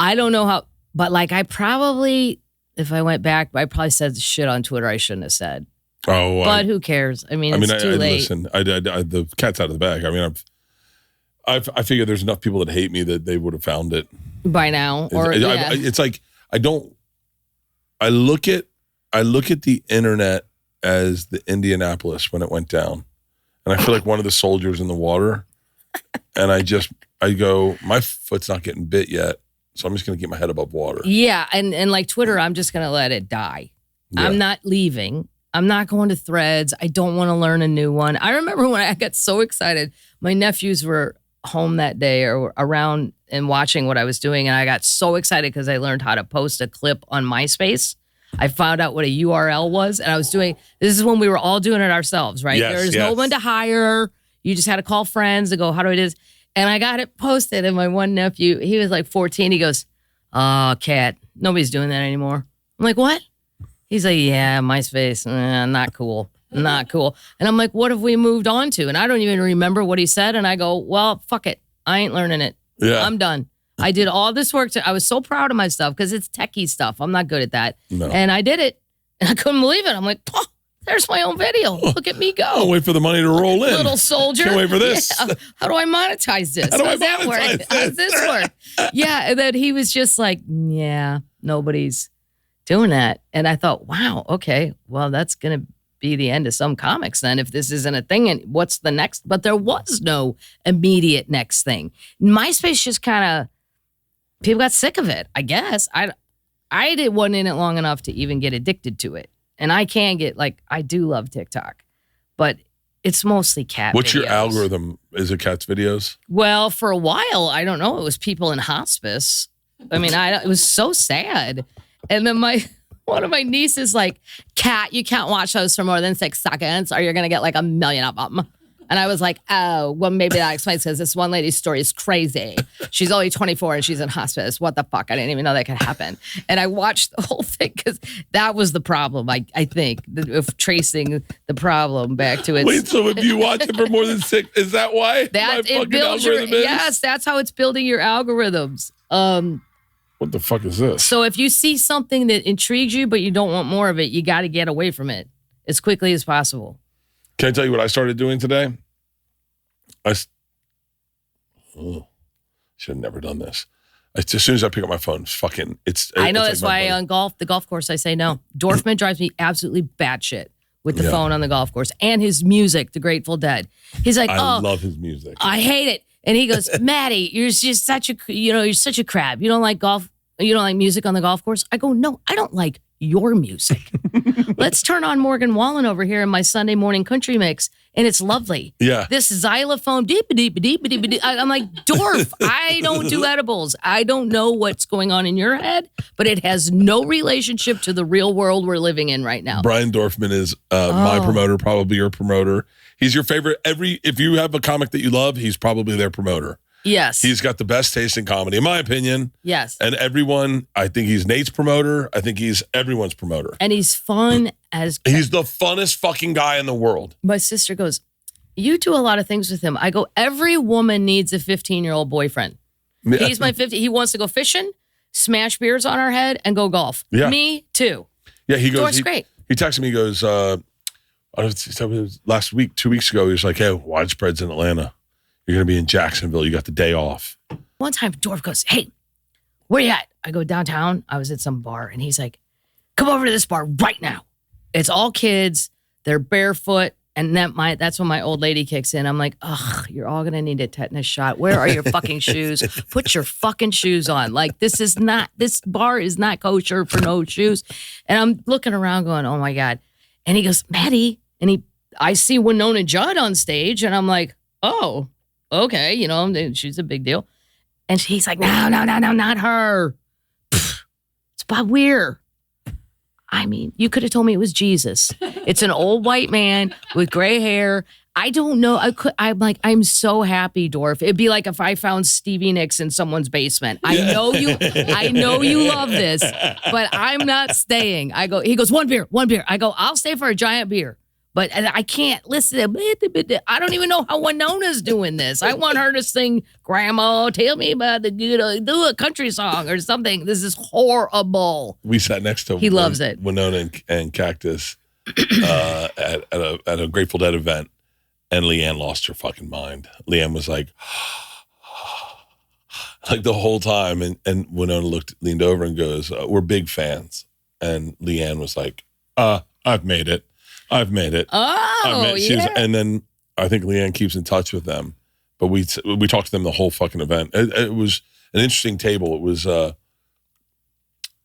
I don't know how, but like I probably, if I went back, I probably said shit on Twitter I shouldn't have said. Oh, but who cares? I mean, it's too late. Listen, the cat's out of the bag. I mean, I figure there's enough people that hate me that they would have found it by now. Or it's like I look at the internet as the Indianapolis when it went down, and I feel like one of the soldiers in the water, and I go, my foot's not getting bit yet, so I'm just gonna keep my head above water. Yeah, and like Twitter, I'm just gonna let it die. Yeah. I'm not leaving. I'm not going to Threads. I don't want to learn a new one. I remember when I got so excited. My nephews were home that day or around and watching what I was doing. And I got so excited because I learned how to post a clip on MySpace. I found out what a URL was. And I was this is when we were all doing it ourselves, right? Yes, There's no one to hire. You just had to call friends to go, how do I do this? And I got it posted. And my one nephew, he was like 14. He goes, oh, Kat, nobody's doing that anymore. I'm like, what? He's like, yeah, MySpace, not cool, not cool. And I'm like, what have we moved on to? And I don't even remember what he said. And I go, well, fuck it. I ain't learning it. Yeah. I'm done. I did all this work. I was so proud of myself because it's techie stuff. I'm not good at that. No. And I did it. And I couldn't believe it. I'm like, oh, there's my own video. Look at me go. I'll wait for the money to roll in. Little soldier. Can't wait for this. Yeah. How do I monetize this? How does this work? Yeah. And then he was just like, yeah, nobody's doing that. And I thought, wow, okay, well, that's going to be the end of some comics then if this isn't a thing. And what's the next? But there was no immediate next thing. MySpace just kind of, people got sick of it, I guess. I wasn't in it long enough to even get addicted to it. And I can get, like, I do love TikTok, but it's mostly cat What's videos. Your algorithm? Is it cat's videos? Well, for a while, I don't know. It was people in hospice. I mean, it was so sad. And then one of my nieces like, Kat, you can't watch those for more than 6 seconds or you're going to get like 1 million of them. And I was like, oh, well, maybe that explains because this one lady's story is crazy. She's only 24 and she's in hospice. What the fuck? I didn't even know that could happen. And I watched the whole thing because that was the problem, I think, of tracing the problem back to its... Wait, so if you watch it for more than 6, is that why? Yes, that's how it's building your algorithms. What the fuck is this? So if you see something that intrigues you, but you don't want more of it, you got to get away from it as quickly as possible. Can I tell you what I started doing today? Should have never done this. As soon as I pick up my phone, I know that's why on the golf course, I say no. Dorfman drives me absolutely batshit with the phone on the golf course and his music, the Grateful Dead. He's like, I love his music. I hate it. And he goes, Maddie, you're just you're such a crab. You don't like golf. You don't like music on the golf course. I go, no, I don't like your music. Let's turn on Morgan Wallen over here in my Sunday morning country mix, and it's lovely. Yeah. This xylophone, I'm like, Dorf, I don't do edibles. I don't know what's going on in your head, but it has no relationship to the real world we're living in right now. Brian Dorfman is my promoter, probably your promoter. He's your favorite. If you have a comic that you love, he's probably their promoter. Yes. He's got the best taste in comedy, in my opinion. Yes. And everyone, I think he's Nate's promoter. I think he's everyone's promoter. And he's fun as... He's the funnest fucking guy in the world. My sister goes, you do a lot of things with him. I go, every woman needs a 15-year-old boyfriend. He's my 50. He wants to go fishing, smash beers on our head, and go golf. Yeah. Me too. Yeah, he goes. Dorf's great. He texted me. He goes, last week, 2 weeks ago, he was like, hey, widespread's in Atlanta. You're going to be in Jacksonville. You got the day off. One time, Dorf goes, hey, where you at? I go downtown. I was at some bar, and he's like, come over to this bar right now. It's all kids. They're barefoot. And that's when my old lady kicks in. I'm like, ugh, you're all going to need a tetanus shot. Where are your fucking shoes? Put your fucking shoes on. Like, this bar is not kosher for no shoes. And I'm looking around going, oh my God. And he goes, Maddie. And I see Winona Judd on stage. And I'm like, oh, okay. You know, she's a big deal. And he's like, no, not her. Pfft, it's Bob Weir. I mean, you could have told me it was Jesus. It's an old white man with gray hair. I don't know. I'm so happy, Dorf. It'd be like if I found Stevie Nicks in someone's basement. I know you love this, but I'm not staying. He goes, one beer. I go, I'll stay for a giant beer. But I can't listen. I don't even know how Winona's doing this. I want her to sing, Grandma, tell me about the good, do a country song or something. This is horrible. We sat next to he loves it. Winona and Cactus at a Grateful Dead event, and Leanne lost her fucking mind. Leanne was like the whole time, and Winona leaned over and goes, we're big fans. And Leanne was like, I've made it. Oh, yeah. And then I think Leanne keeps in touch with them. But we talked to them the whole fucking event. It was an interesting table. It was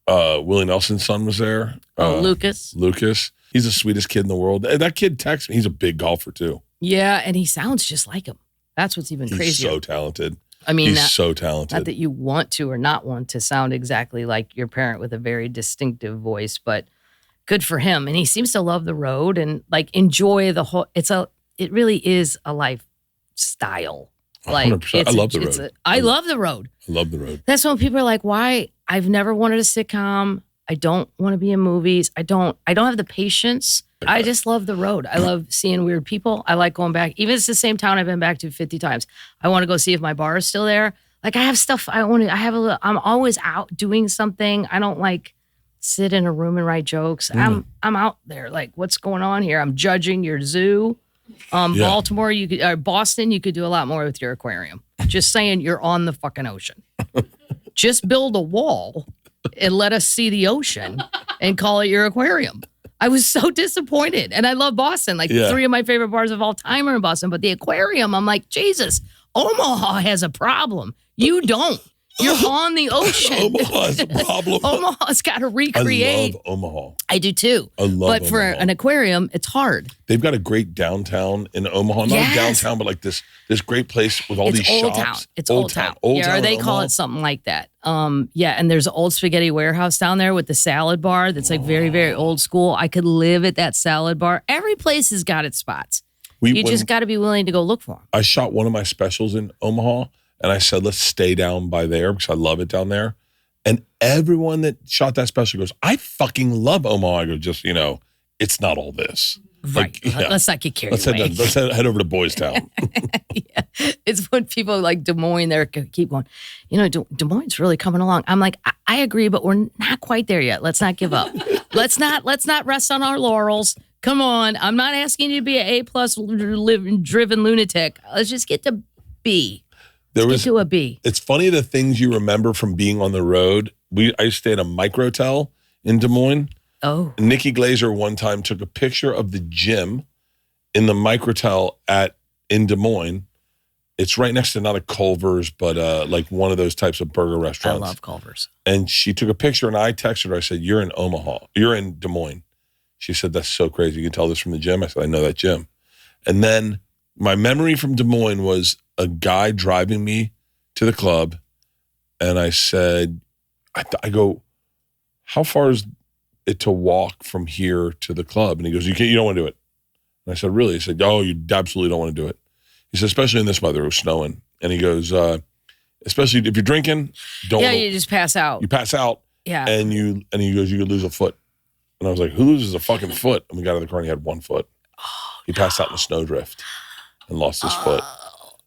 Willie Nelson's son was there. Lucas. He's the sweetest kid in the world. That kid texts me. He's a big golfer too. Yeah, and he sounds just like him. That's what's even crazier. He's so talented. I mean, he's so talented. Not that you want to or not want to sound exactly like your parent with a very distinctive voice, but good for him. And he seems to love the road and like enjoy the whole, it really is a lifestyle. Like 100%. I love the road. I love the road. I love the road. That's when people are like, why? I've never wanted a sitcom. I don't want to be in movies. I don't have the patience. I just love the road. I love seeing weird people. I like going back. Even if it's the same town I've been back to 50 times. I want to go see if my bar is still there. Like I have stuff I'm always out doing something. I don't like sit in a room and write jokes. I'm out there. Like, what's going on here? I'm judging your zoo. Baltimore, Boston, you could do a lot more with your aquarium. Just saying, you're on the fucking ocean. Just build a wall and let us see the ocean and call it your aquarium. I was so disappointed. And I love Boston. Like 3 of my favorite bars of all time are in Boston. But the aquarium, I'm like, Jesus, Omaha has a problem. You don't. You're on the ocean. Omaha has a problem. Omaha's got to recreate. I love Omaha. I do too. I love But Omaha. for an aquarium, it's hard. They've got a great downtown in Omaha. Not downtown, but like this great place with all these old shops. Town. It's Old Town. Or they call it something like that. And there's an old spaghetti warehouse down there with the salad bar that's like very, very old school. I could live at that salad bar. Every place has got its spots. You just got to be willing to go look for them. I shot one of my specials in Omaha. And I said, let's stay down by there because I love it down there. And everyone that shot that special goes, I fucking love Omaha. I go, just, it's not all this. Right. Like, let's not get carried away. Let's head over to Boys Town. Yeah. It's when people like Des Moines there keep going, Des Moines really coming along. I'm like, I agree, but we're not quite there yet. Let's not give up. Let's not rest on our laurels. Come on. I'm not asking you to be an A+ driven lunatic. Let's just get to B. Get to a B. It's funny the things you remember from being on the road. I used to stay in a microtel in Des Moines. Oh. Nikki Glazer one time took a picture of the gym in the microtel in Des Moines. It's right next to not a Culver's, but like one of those types of burger restaurants. I love Culver's. And she took a picture and I texted her. I said, you're in Omaha. You're in Des Moines. She said, that's so crazy. You can tell this from the gym. I said, I know that gym. And then my memory from Des Moines was a guy driving me to the club, and I said, I go, how far is it to walk from here to the club? And he goes, you don't want to do it. And I said, really? He said, oh, you absolutely don't want to do it. He said, especially in this weather, it was snowing. And he goes, especially if you're drinking, don't. Yeah, you just pass out. You pass out. Yeah. And he goes, you could lose a foot. And I was like, who loses a fucking foot? And we got in the car and he had 1 foot. He passed out in a snowdrift and lost his foot.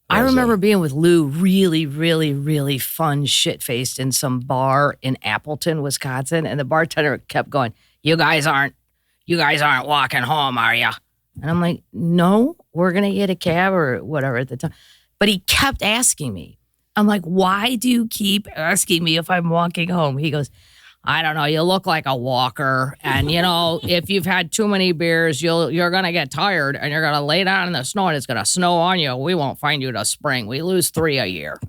I remember being with Lou, really, really, really fun, shit-faced in some bar in Appleton, Wisconsin, and the bartender kept going, "You guys aren't walking home, are you?" And I'm like, "No, we're gonna get a cab or whatever at the time." But he kept asking me. I'm like, "Why do you keep asking me if I'm walking home?" He goes, "I don't know. You look like a walker, and if you've had too many beers, you're gonna get tired, and you're gonna lay down in the snow, and it's gonna snow on you. We won't find you till spring. We lose 3 a year."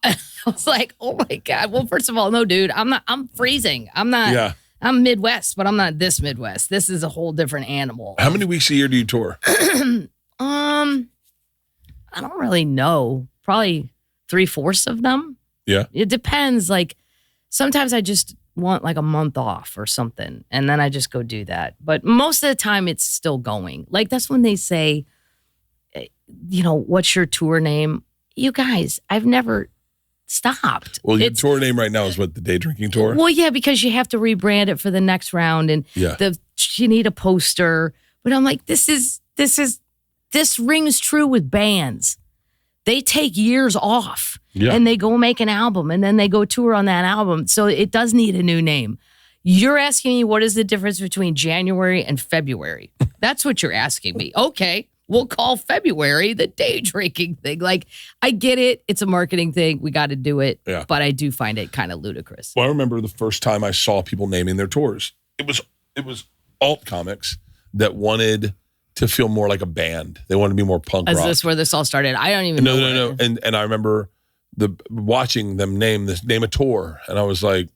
I was like, "Oh my God." Well, first of all, no, dude, I'm freezing. I'm not. Yeah. I'm Midwest, but I'm not this Midwest. This is a whole different animal. How many weeks a year do you tour? I don't really know. Probably 3/4 of them. Yeah. It depends. Like sometimes I just want like a month off or something, and then I just go do that. But most of the time it's still going. Like that's when they say, "What's your tour name?" You guys, I've never stopped. Well, your tour name right now is what, the Day Drinking Tour? Well, yeah, because you have to rebrand it for the next round, and you need a poster. But I'm like, this rings true with bands. They take years off, and they go make an album, and then they go tour on that album. So it does need a new name. You're asking me what is the difference between January and February? That's what you're asking me. Okay. We'll call February the day drinking thing. Like, I get it. It's a marketing thing. We got to do it. Yeah. But I do find it kind of ludicrous. Well, I remember the first time I saw people naming their tours. It was alt comics that wanted to feel more like a band. They wanted to be more punk rock. Is this where this all started? I don't even know. No. And I remember watching them name a tour. And I was like,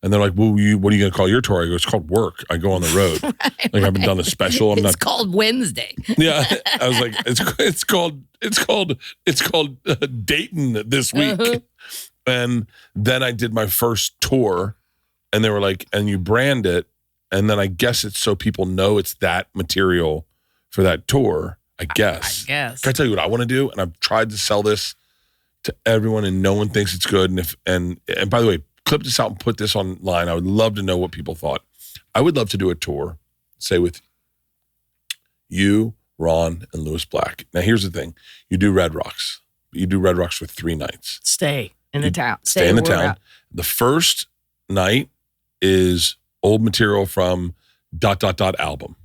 and they're like, "Well, what are you going to call your tour?" I go, "It's called Work. I go on the road." Right, I haven't done a special. It's called Wednesday. Yeah, I was like, it's called Dayton this week. Uh-huh. And then I did my first tour, and they were like, "And you brand it," and then I guess it's so people know it's that material for that tour. I guess. Can I tell you what I want to do? And I've tried to sell this to everyone, and no one thinks it's good. And by the way, clip this out and put this online. I would love to know what people thought. I would love to do a tour, say with you, Ron, and Lewis Black. Now, here's the thing. You do Red Rocks. You do Red Rocks for 3 nights. Stay in the town. Stay in the town. The first night is old material from ... album.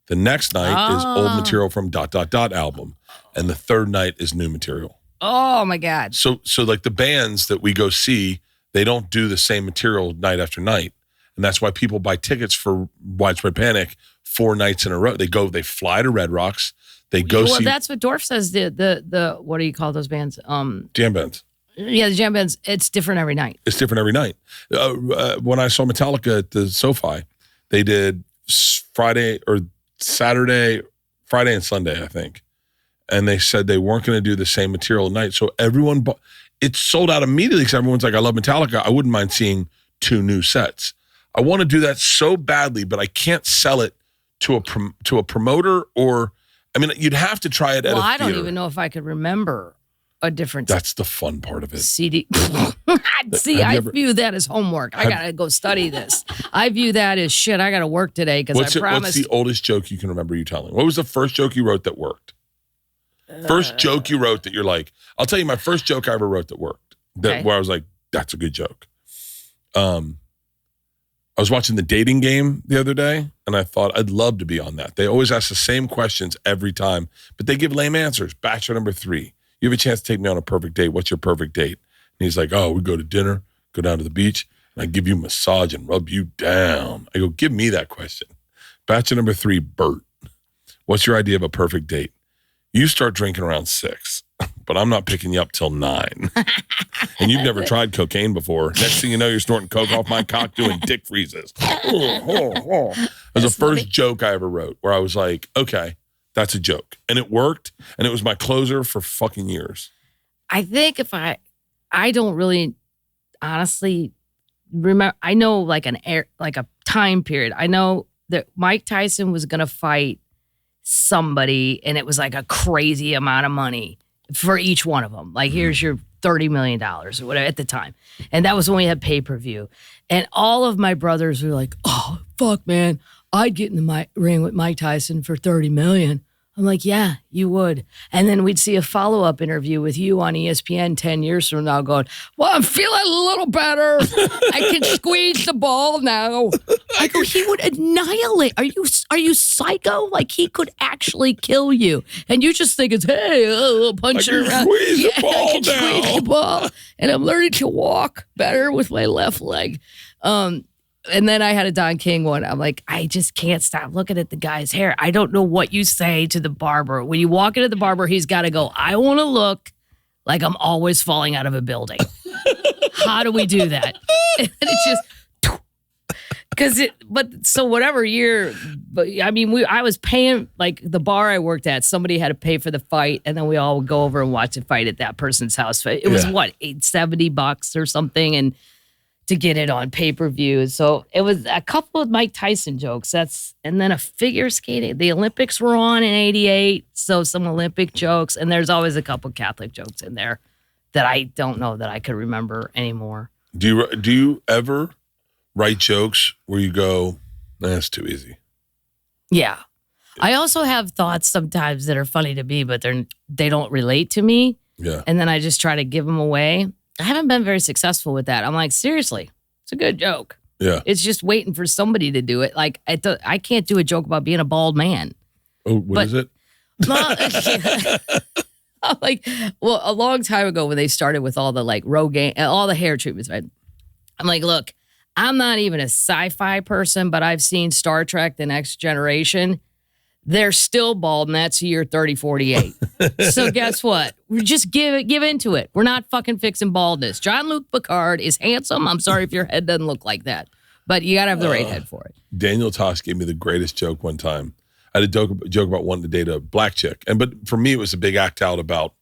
The next night is old material from ... album. And the third night is new material. Oh, my God. So like the bands that we go see, they don't do the same material night after night. And that's why people buy tickets for Widespread Panic 4 nights in a row. They fly to Red Rocks. They go see. Well, that's what Dorf says. The what do you call those bands? Jam bands. Yeah, the jam bands. It's different every night. It's different every night. When I saw Metallica at the SoFi, they did Friday and Sunday, I think. And they said they weren't going to do the same material at night. So everyone it sold out immediately because everyone's like, "I love Metallica. I wouldn't mind seeing 2 new sets." I want to do that so badly, but I can't sell it to a promoter you'd have to try it at a theater. I don't even know if I could remember a different. That's the fun part of it. CD. See, I view that as homework. I got to go study this. I view that as shit. I got to work today because I promised. What's the oldest joke you can remember you telling? What was the first joke you wrote that worked? First joke you wrote that you're like, I'll tell you my first joke I ever wrote that worked. Where I was like, that's a good joke. I was watching The Dating Game the other day, and I thought I'd love to be on that. They always ask the same questions every time, but they give lame answers. Bachelor number 3. You have a chance to take me on a perfect date. What's your perfect date? And he's like, "Oh, we go to dinner, go down to the beach, and I give you a massage and rub you down." I go, "Give me that question." Bachelor number 3, Bert. "What's your idea of a perfect date?" "You start drinking around 6, but I'm not picking you up till 9. And you've never tried cocaine before. Next thing you know, you're snorting coke off my cock doing dick freezes." It was the first joke I ever wrote where I was like, okay, that's a joke. And it worked. And it was my closer for fucking years. I think if I don't really honestly remember, I know like a time period. I know that Mike Tyson was going to fight somebody, and it was like a crazy amount of money for each one of them. Like, here's your $30 million or whatever at the time. And that was when we had pay-per-view. And all of my brothers were like, "Oh, fuck, man. I'd get in the ring with Mike Tyson for $30 million. I'm like, yeah, you would. And then we'd see a follow-up interview with you on ESPN 10 years from now going, well, I'm feeling a little better. I can squeeze the ball now. I go, he would annihilate. Are you psycho? Like, he could actually kill you. And you just think it's, hey, I'll punch it around. Squeeze the ball I can squeeze the ball. And I'm learning to walk better with my left leg. And then I had a Don King one. I'm like, I just can't stop looking at the guy's hair. I don't know what you say to the barber. When you walk into the barber, he's got to go, I want to look like I'm always falling out of a building. How do we do that? And it's just, so whatever year, but I mean, I was paying, like the bar I worked at, somebody had to pay for the fight, and then we all would go over and watch the fight at that person's house. It was what, $70 or something, and to get it on pay-per-view. So it was a couple of Mike Tyson jokes. And then a figure skating. The Olympics were on in 88, so some Olympic jokes. And there's always a couple Catholic jokes in there that I don't know that I could remember anymore. Do you ever write jokes where you go, that's too easy? Yeah. I also have thoughts sometimes that are funny to me, but they don't relate to me. Yeah. And then I just try to give them away. I haven't been very successful with that. I'm like, seriously, it's a good joke. Yeah. It's just waiting for somebody to do it. Like, I can't do a joke about being a bald man. Oh, what is it? I'm like, well, a long time ago when they started with all the like Rogaine, all the hair treatments, right? I'm like, look, I'm not even a sci-fi person, but I've seen Star Trek: The Next Generation. They're still bald, and that's year 3048. So guess what? We just give into it. We're not fucking fixing baldness. Jean-Luc Picard is handsome. I'm sorry if your head doesn't look like that, but you got to have the right head for it. Daniel Tosh gave me the greatest joke one time. I had a joke about wanting to date a black chick. But for me, it was a big act out about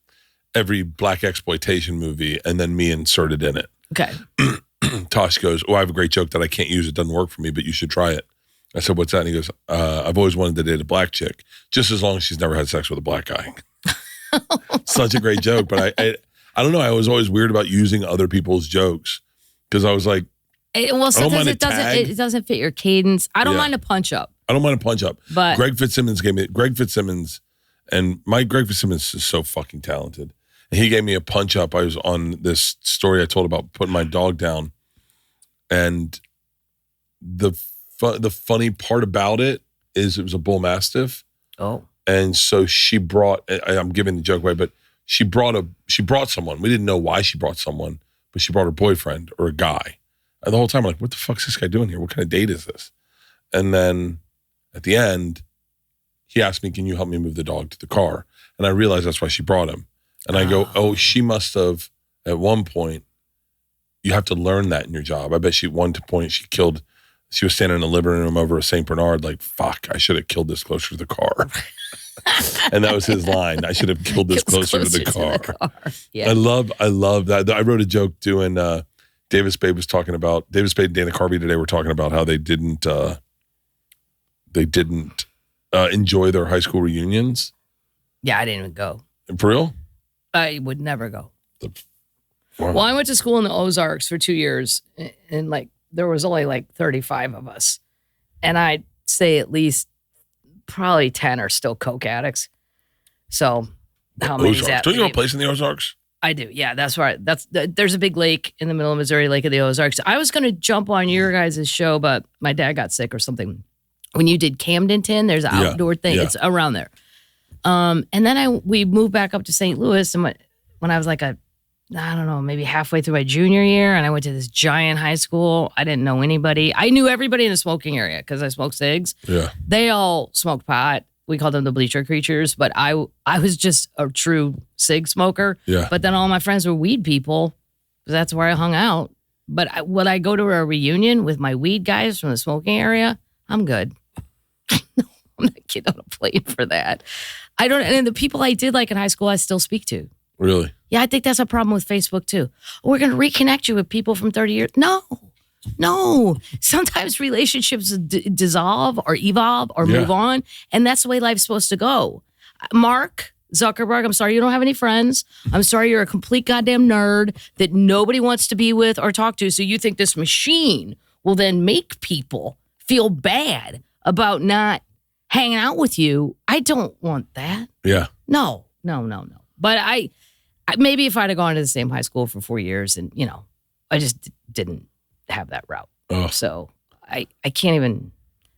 every black exploitation movie and then me inserted in it. Okay. Tosh goes, I have a great joke that I can't use. It doesn't work for me, but you should try it. I said, what's that? And he goes, I've always wanted to date a black chick, just as long as she's never had sex with a black guy. Such a great joke. But I don't know. I was always weird about using other people's jokes because I was like, well, sometimes it doesn't fit your cadence. I don't mind a punch up. I don't mind a punch up. But Greg Fitzsimmons, and Greg Fitzsimmons is so fucking talented. And he gave me a punch up. I was on this story I told about putting my dog down. And the funny part about it is it was a bull mastiff. Oh. And so she brought, I'm giving the joke away, but she brought someone. We didn't know why she brought someone, but she brought her boyfriend or a guy. And the whole time I'm like, what the fuck's this guy doing here? What kind of date is this? And then at the end, he asked me, can you help me move the dog to the car? And I realized that's why she brought him. And I go, she must have, at one point, you have to learn that in your job. I bet she was standing in the living room over a St. Bernard like, fuck, I should have killed this closer to the car. And that was his line. I should have killed this closer to the car. Yeah. I love that. I wrote a joke doing, David Spade and Dana Carvey today were talking about how they didn't enjoy their high school reunions. Yeah, I didn't even go. For real? I would never go. Wow. Well, I went to school in the Ozarks for 2 years, and like there was only like 35 of us, and I'd say at least probably 10 are still coke addicts. So how many is that? Don't you have a place in the Ozarks? I do. Yeah, that's right. There's a big lake in the middle of Missouri, Lake of the Ozarks. I was going to jump on your guys' show, but my dad got sick or something. When you did Camdenton, there's an outdoor thing. Yeah. It's around there. And then we moved back up to St. Louis, and when I was like maybe halfway through my junior year, and I went to this giant high school. I didn't know anybody. I knew everybody in the smoking area because I smoked cigs. Yeah. They all smoked pot. We called them the bleacher creatures, but I was just a true cig smoker. Yeah. But then all my friends were weed people. That's where I hung out. But when I go to a reunion with my weed guys from the smoking area, I'm good. I'm not getting on a plane for that. And the people I did like in high school, I still speak to. Really? Yeah, I think that's a problem with Facebook too. We're going to reconnect you with people from 30 years. No. Sometimes relationships dissolve or evolve or move on. And that's the way life's supposed to go. Mark Zuckerberg, I'm sorry you don't have any friends. I'm sorry you're a complete goddamn nerd that nobody wants to be with or talk to. So you think this machine will then make people feel bad about not hanging out with you. I don't want that. Yeah. No. But I maybe if I'd have gone to the same high school for 4 years and, I just didn't have that route. Ugh. So I can't even,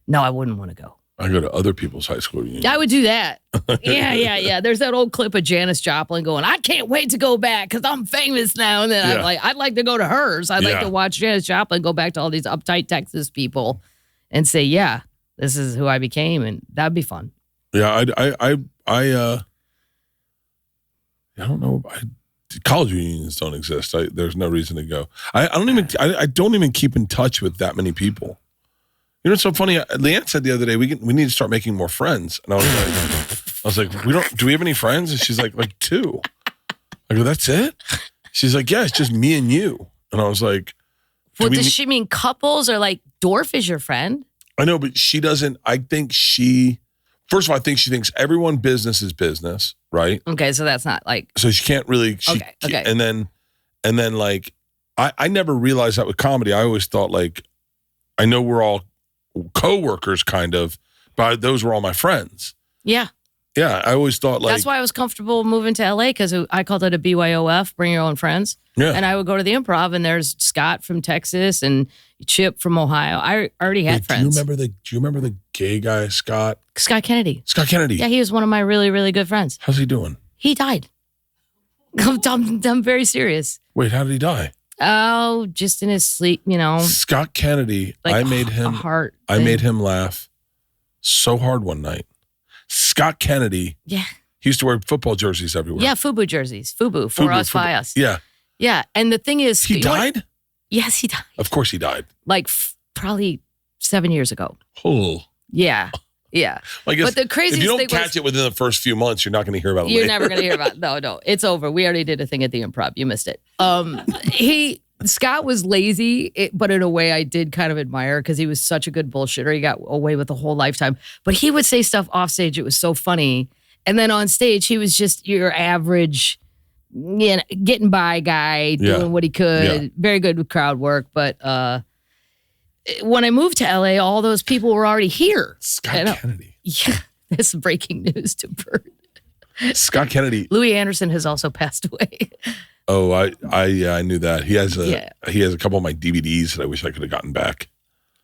no, I wouldn't want to go. I go to other people's high school reunions. I would do that. Yeah. There's that old clip of Janis Joplin going, I can't wait to go back because I'm famous now. And then I'd like to go to hers. I'd like to watch Janis Joplin go back to all these uptight Texas people and say, yeah, this is who I became. And that'd be fun. Yeah, I don't know. College reunions don't exist. There's no reason to go. I don't even keep in touch with that many people. You know what's so funny? Leanne said the other day, we need to start making more friends. And I was like, do we have any friends? And she's like 2. I go, that's it? She's like, yeah, it's just me and you. And I was like, well, does she mean couples or like Dorf is your friend? I know, but she doesn't. First of all, I think she thinks everyone business is business, right? Okay, so that's not like. So she can't really. Okay. And then like, I never realized that with comedy. I always thought like, I know we're all co-workers kind of, but those were all my friends. Yeah. Yeah, I always thought like. That's why I was comfortable moving to LA because I called it a BYOF, bring your own friends. Yeah. And I would go to the Improv and there's Scott from Texas and Chip from Ohio. I already had friends. Do you remember the gay guy, Scott? Scott Kennedy. Scott Kennedy. Yeah, he was one of my really, really good friends. How's he doing? He died. I'm very serious. Wait, how did he die? Oh, just in his sleep, Scott Kennedy, like I made him laugh so hard one night. Scott Kennedy. Yeah. He used to wear football jerseys everywhere. Yeah, FUBU jerseys. FUBU, for us, by us. Yeah. Yeah, and the thing is... He died? Yes, he died. Of course he died. Like probably 7 years ago. Oh. Yeah. Well, I guess but the craziest if you don't catch it within the first few months, you're not going to hear about it You're later. never going to hear about it. No. It's over. We already did a thing at the Improv. You missed it. Scott was lazy, but in a way I did kind of admire because he was such a good bullshitter. He got away with the whole lifetime. But he would say stuff off stage. It was so funny. And then on stage, he was just your average, getting by guy, doing what he could. Yeah. Very good with crowd work. But when I moved to LA, all those people were already here. Scott Kennedy. Yeah, this is breaking news to Bert. Scott Kennedy. Louis Anderson has also passed away. Oh, I knew that. He has a couple of my DVDs that I wish I could have gotten back.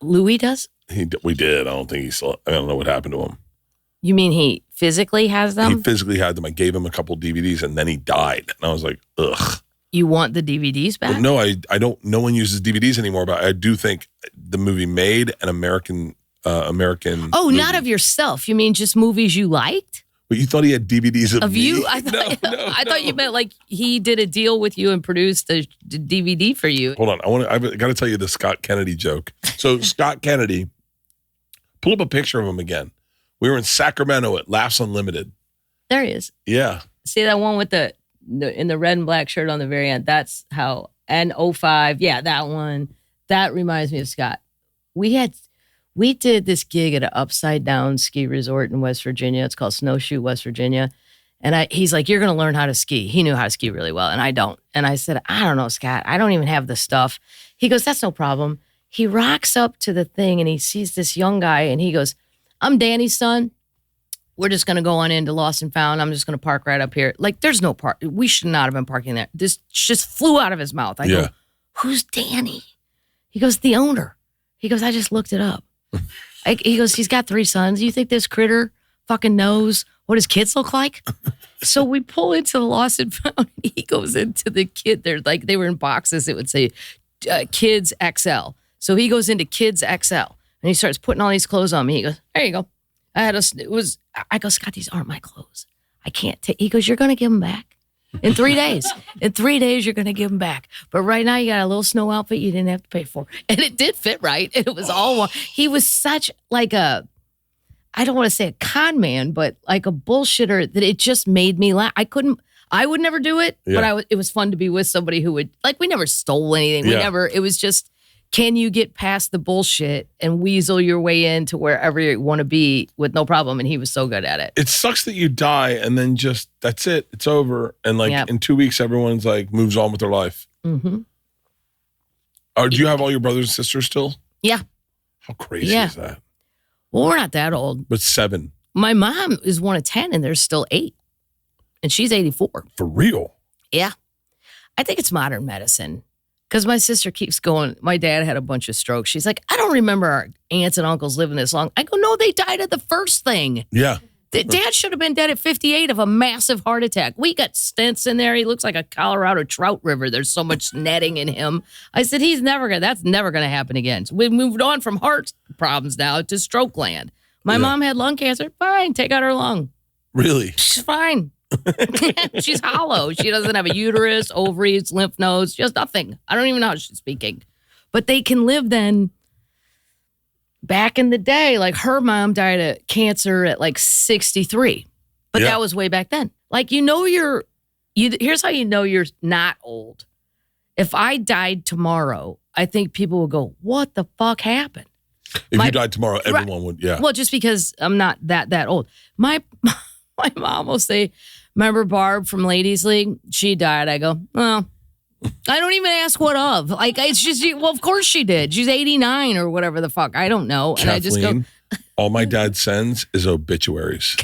Louis does? We did. I don't know what happened to him. You mean he physically has them? He physically had them. I gave him a couple DVDs and then he died. And I was like, ugh. You want the DVDs back? Well, no, I don't. No one uses DVDs anymore, but I do think the movie made an American. Oh, movie. Not of yourself. You mean just movies you liked? But you thought he had DVDs of me? You? I thought you meant like he did a deal with you and produced the DVD for you. Hold on, I've got to tell you the Scott Kennedy joke. So Scott Kennedy, pull up a picture of him again. We were in Sacramento at Laughs Unlimited. There he is. Yeah. See that one with the in the red and black shirt on the very end? That's how. And 05, yeah, that one. That reminds me of Scott. We did this gig at an upside down ski resort in West Virginia. It's called Snowshoe, West Virginia. And he's like, you're going to learn how to ski. He knew how to ski really well, and I don't. And I said, I don't know, Scott. I don't even have the stuff. He goes, that's no problem. He rocks up to the thing, and he sees this young guy, and he goes, I'm Danny's son. We're just going to go on into Lost and Found. I'm just going to park right up here. Like, there's no park. We should not have been parking there. This just flew out of his mouth. I go, who's Danny? He goes, the owner. He goes, I just looked it up. He goes, he's got 3 sons. You think this critter fucking knows what his kids look like? So we pull into the Lost and Found. He goes into the kid. They're like, they were in boxes. It would say Kids XL. So he goes into Kids XL and he starts putting all these clothes on me. He goes, there you go. I go, Scott, these aren't my clothes. I can't take. He goes, you're going to give them back in 3 days. In 3 days, you're going to give them back. But right now, you got a little snow outfit you didn't have to pay for. And it did fit right. And it was all one. He was such like I don't want to say a con man, but like a bullshitter that it just made me laugh. I would never do it, but it was fun to be with somebody who would, like, we never stole anything. It was just, can you get past the bullshit and weasel your way into wherever you want to be with no problem? And he was so good at it. It sucks that you die and then just, that's it. It's over. And like in 2 weeks, everyone's like moves on with their life. Mm-hmm. Do you have all your brothers and sisters still? Yeah. How crazy is that? Well, we're not that old. But 7. My mom is one of 10 and there's still 8. And she's 84. For real? Yeah. I think it's modern medicine. Because my sister keeps going, my dad had a bunch of strokes. She's like, I don't remember our aunts and uncles living this long. I go, no, they died of the first thing. Yeah. Dad should have been dead at 58 of a massive heart attack. We got stents in there. He looks like a Colorado trout river. There's so much netting in him. I said, that's never going to happen again. So we moved on from heart problems now to stroke land. My mom had lung cancer. Fine, take out her lung. Really? She's fine. She's hollow. She doesn't have a uterus, ovaries, lymph nodes, just nothing. I don't even know how she's speaking. But they can live then. Back in the day, like her mom died of cancer at like 63. But that was way back then. Like, here's how you know you're not old. If I died tomorrow, I think people will go, what the fuck happened? If you died tomorrow, everyone would, yeah. Well, just because I'm not that old. My mom will say, remember Barb from Ladies League? She died. I go, well, I don't even ask what of. Like, it's just, well, of course she did. She's 89 or whatever the fuck. I don't know. And Kathleen, I just go. All my dad sends is obituaries.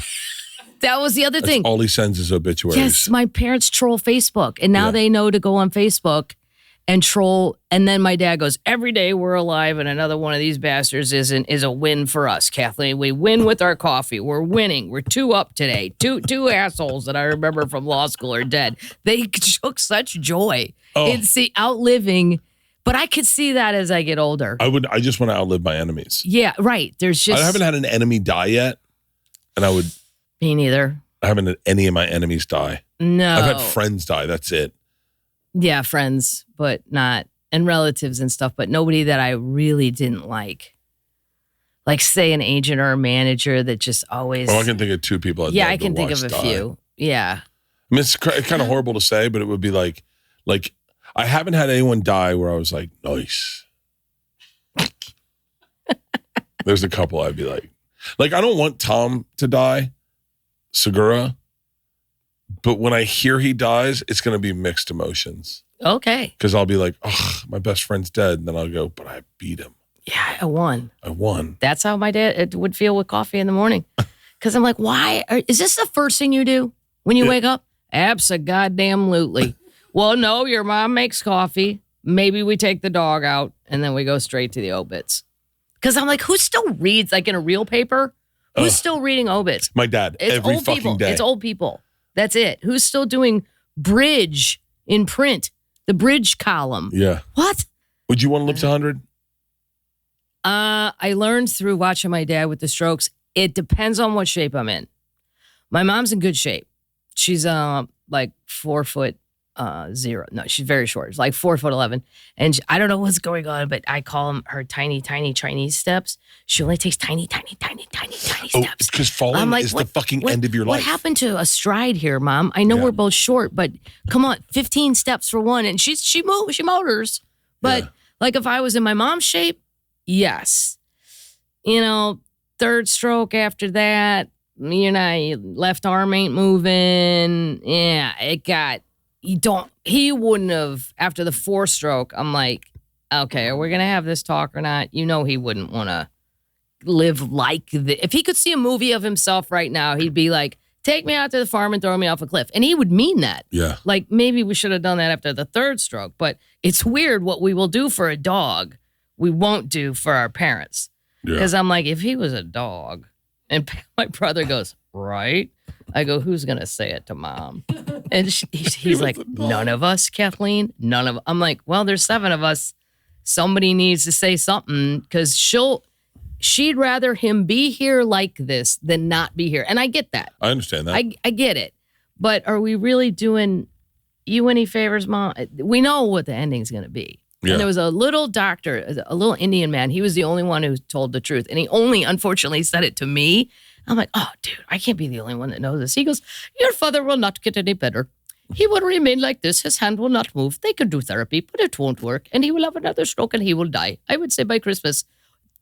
That was the other thing. All he sends is obituaries. Yes, my parents troll Facebook. And now they know to go on Facebook and troll. And then my dad goes, every day we're alive and another one of these bastards is a win for us, Kathleen. We win with our coffee. We're winning. We're 2 up today. Two assholes that I remember from law school are dead. They took such joy in outliving. But I could see that as I get older. I just want to outlive my enemies. Yeah, right. I haven't had an enemy die yet. And Me neither. I haven't had any of my enemies die. No. I've had friends die. That's it. Yeah, friends, but not, and relatives and stuff, but nobody that I really didn't like. Like, say, an agent or a manager that just always. Oh, I can think of 2 people. I can think of a few. Yeah. I mean, it's kind of horrible to say, but it would be like I haven't had anyone die where I was like, nice. There's a couple I'd be like, I don't want Tom to die, Segura. But when I hear he dies, it's going to be mixed emotions. Okay. Because I'll be like, oh, my best friend's dead. And then I'll go, but I beat him. Yeah, I won. That's how my dad would feel with coffee in the morning. Because I'm like, why? Is this the first thing you do when you wake up? Abso-goddamn-lutely. Well, no, your mom makes coffee. Maybe we take the dog out. And then we go straight to the obits. Because I'm like, who still reads, like in a real paper? Who's still reading obits? My dad, every fucking day. It's old people. That's it. Who's still doing bridge in print? The bridge column. Yeah. What? Would you want to live to 100? I learned through watching my dad with the strokes. It depends on what shape I'm in. My mom's in good shape. She's like 4'0". No, she's very short. She's like 4'11". And I don't know what's going on, but I call them her tiny, tiny Chinese steps. She only takes tiny, tiny, tiny, tiny, tiny steps. Oh, it's because falling is the fucking end of your life. What happened to a stride here, Mom? I know we're both short, but come on, 15 steps for one. And she motors. But like if I was in my mom's shape, yes. Third stroke after that, left arm ain't moving. Yeah, he wouldn't have, after the 4th stroke, I'm like, okay, are we going to have this talk or not? He wouldn't want to live like this. If he could see a movie of himself right now, he'd be like, take me out to the farm and throw me off a cliff. And he would mean that. Yeah. Like, maybe we should have done that after the 3rd stroke. But it's weird what we will do for a dog, we won't do for our parents. Because I'm like, if he was a dog, and my brother goes, right? I go, who's going to say it to Mom? And he's like, none of us, Kathleen. None of. I'm like, well, there's 7 of us. Somebody needs to say something because she'd rather him be here like this than not be here. And I get that. I understand that. I get it. But are we really doing you any favors, Mom? We know what the ending's going to be. Yeah. And there was a little doctor, a little Indian man. He was the only one who told the truth. And he only, unfortunately, said it to me. I'm like, oh, dude, I can't be the only one that knows this. He goes, your father will not get any better. He will remain like this. His hand will not move. They could do therapy, but it won't work. And he will have another stroke and he will die. I would say by Christmas.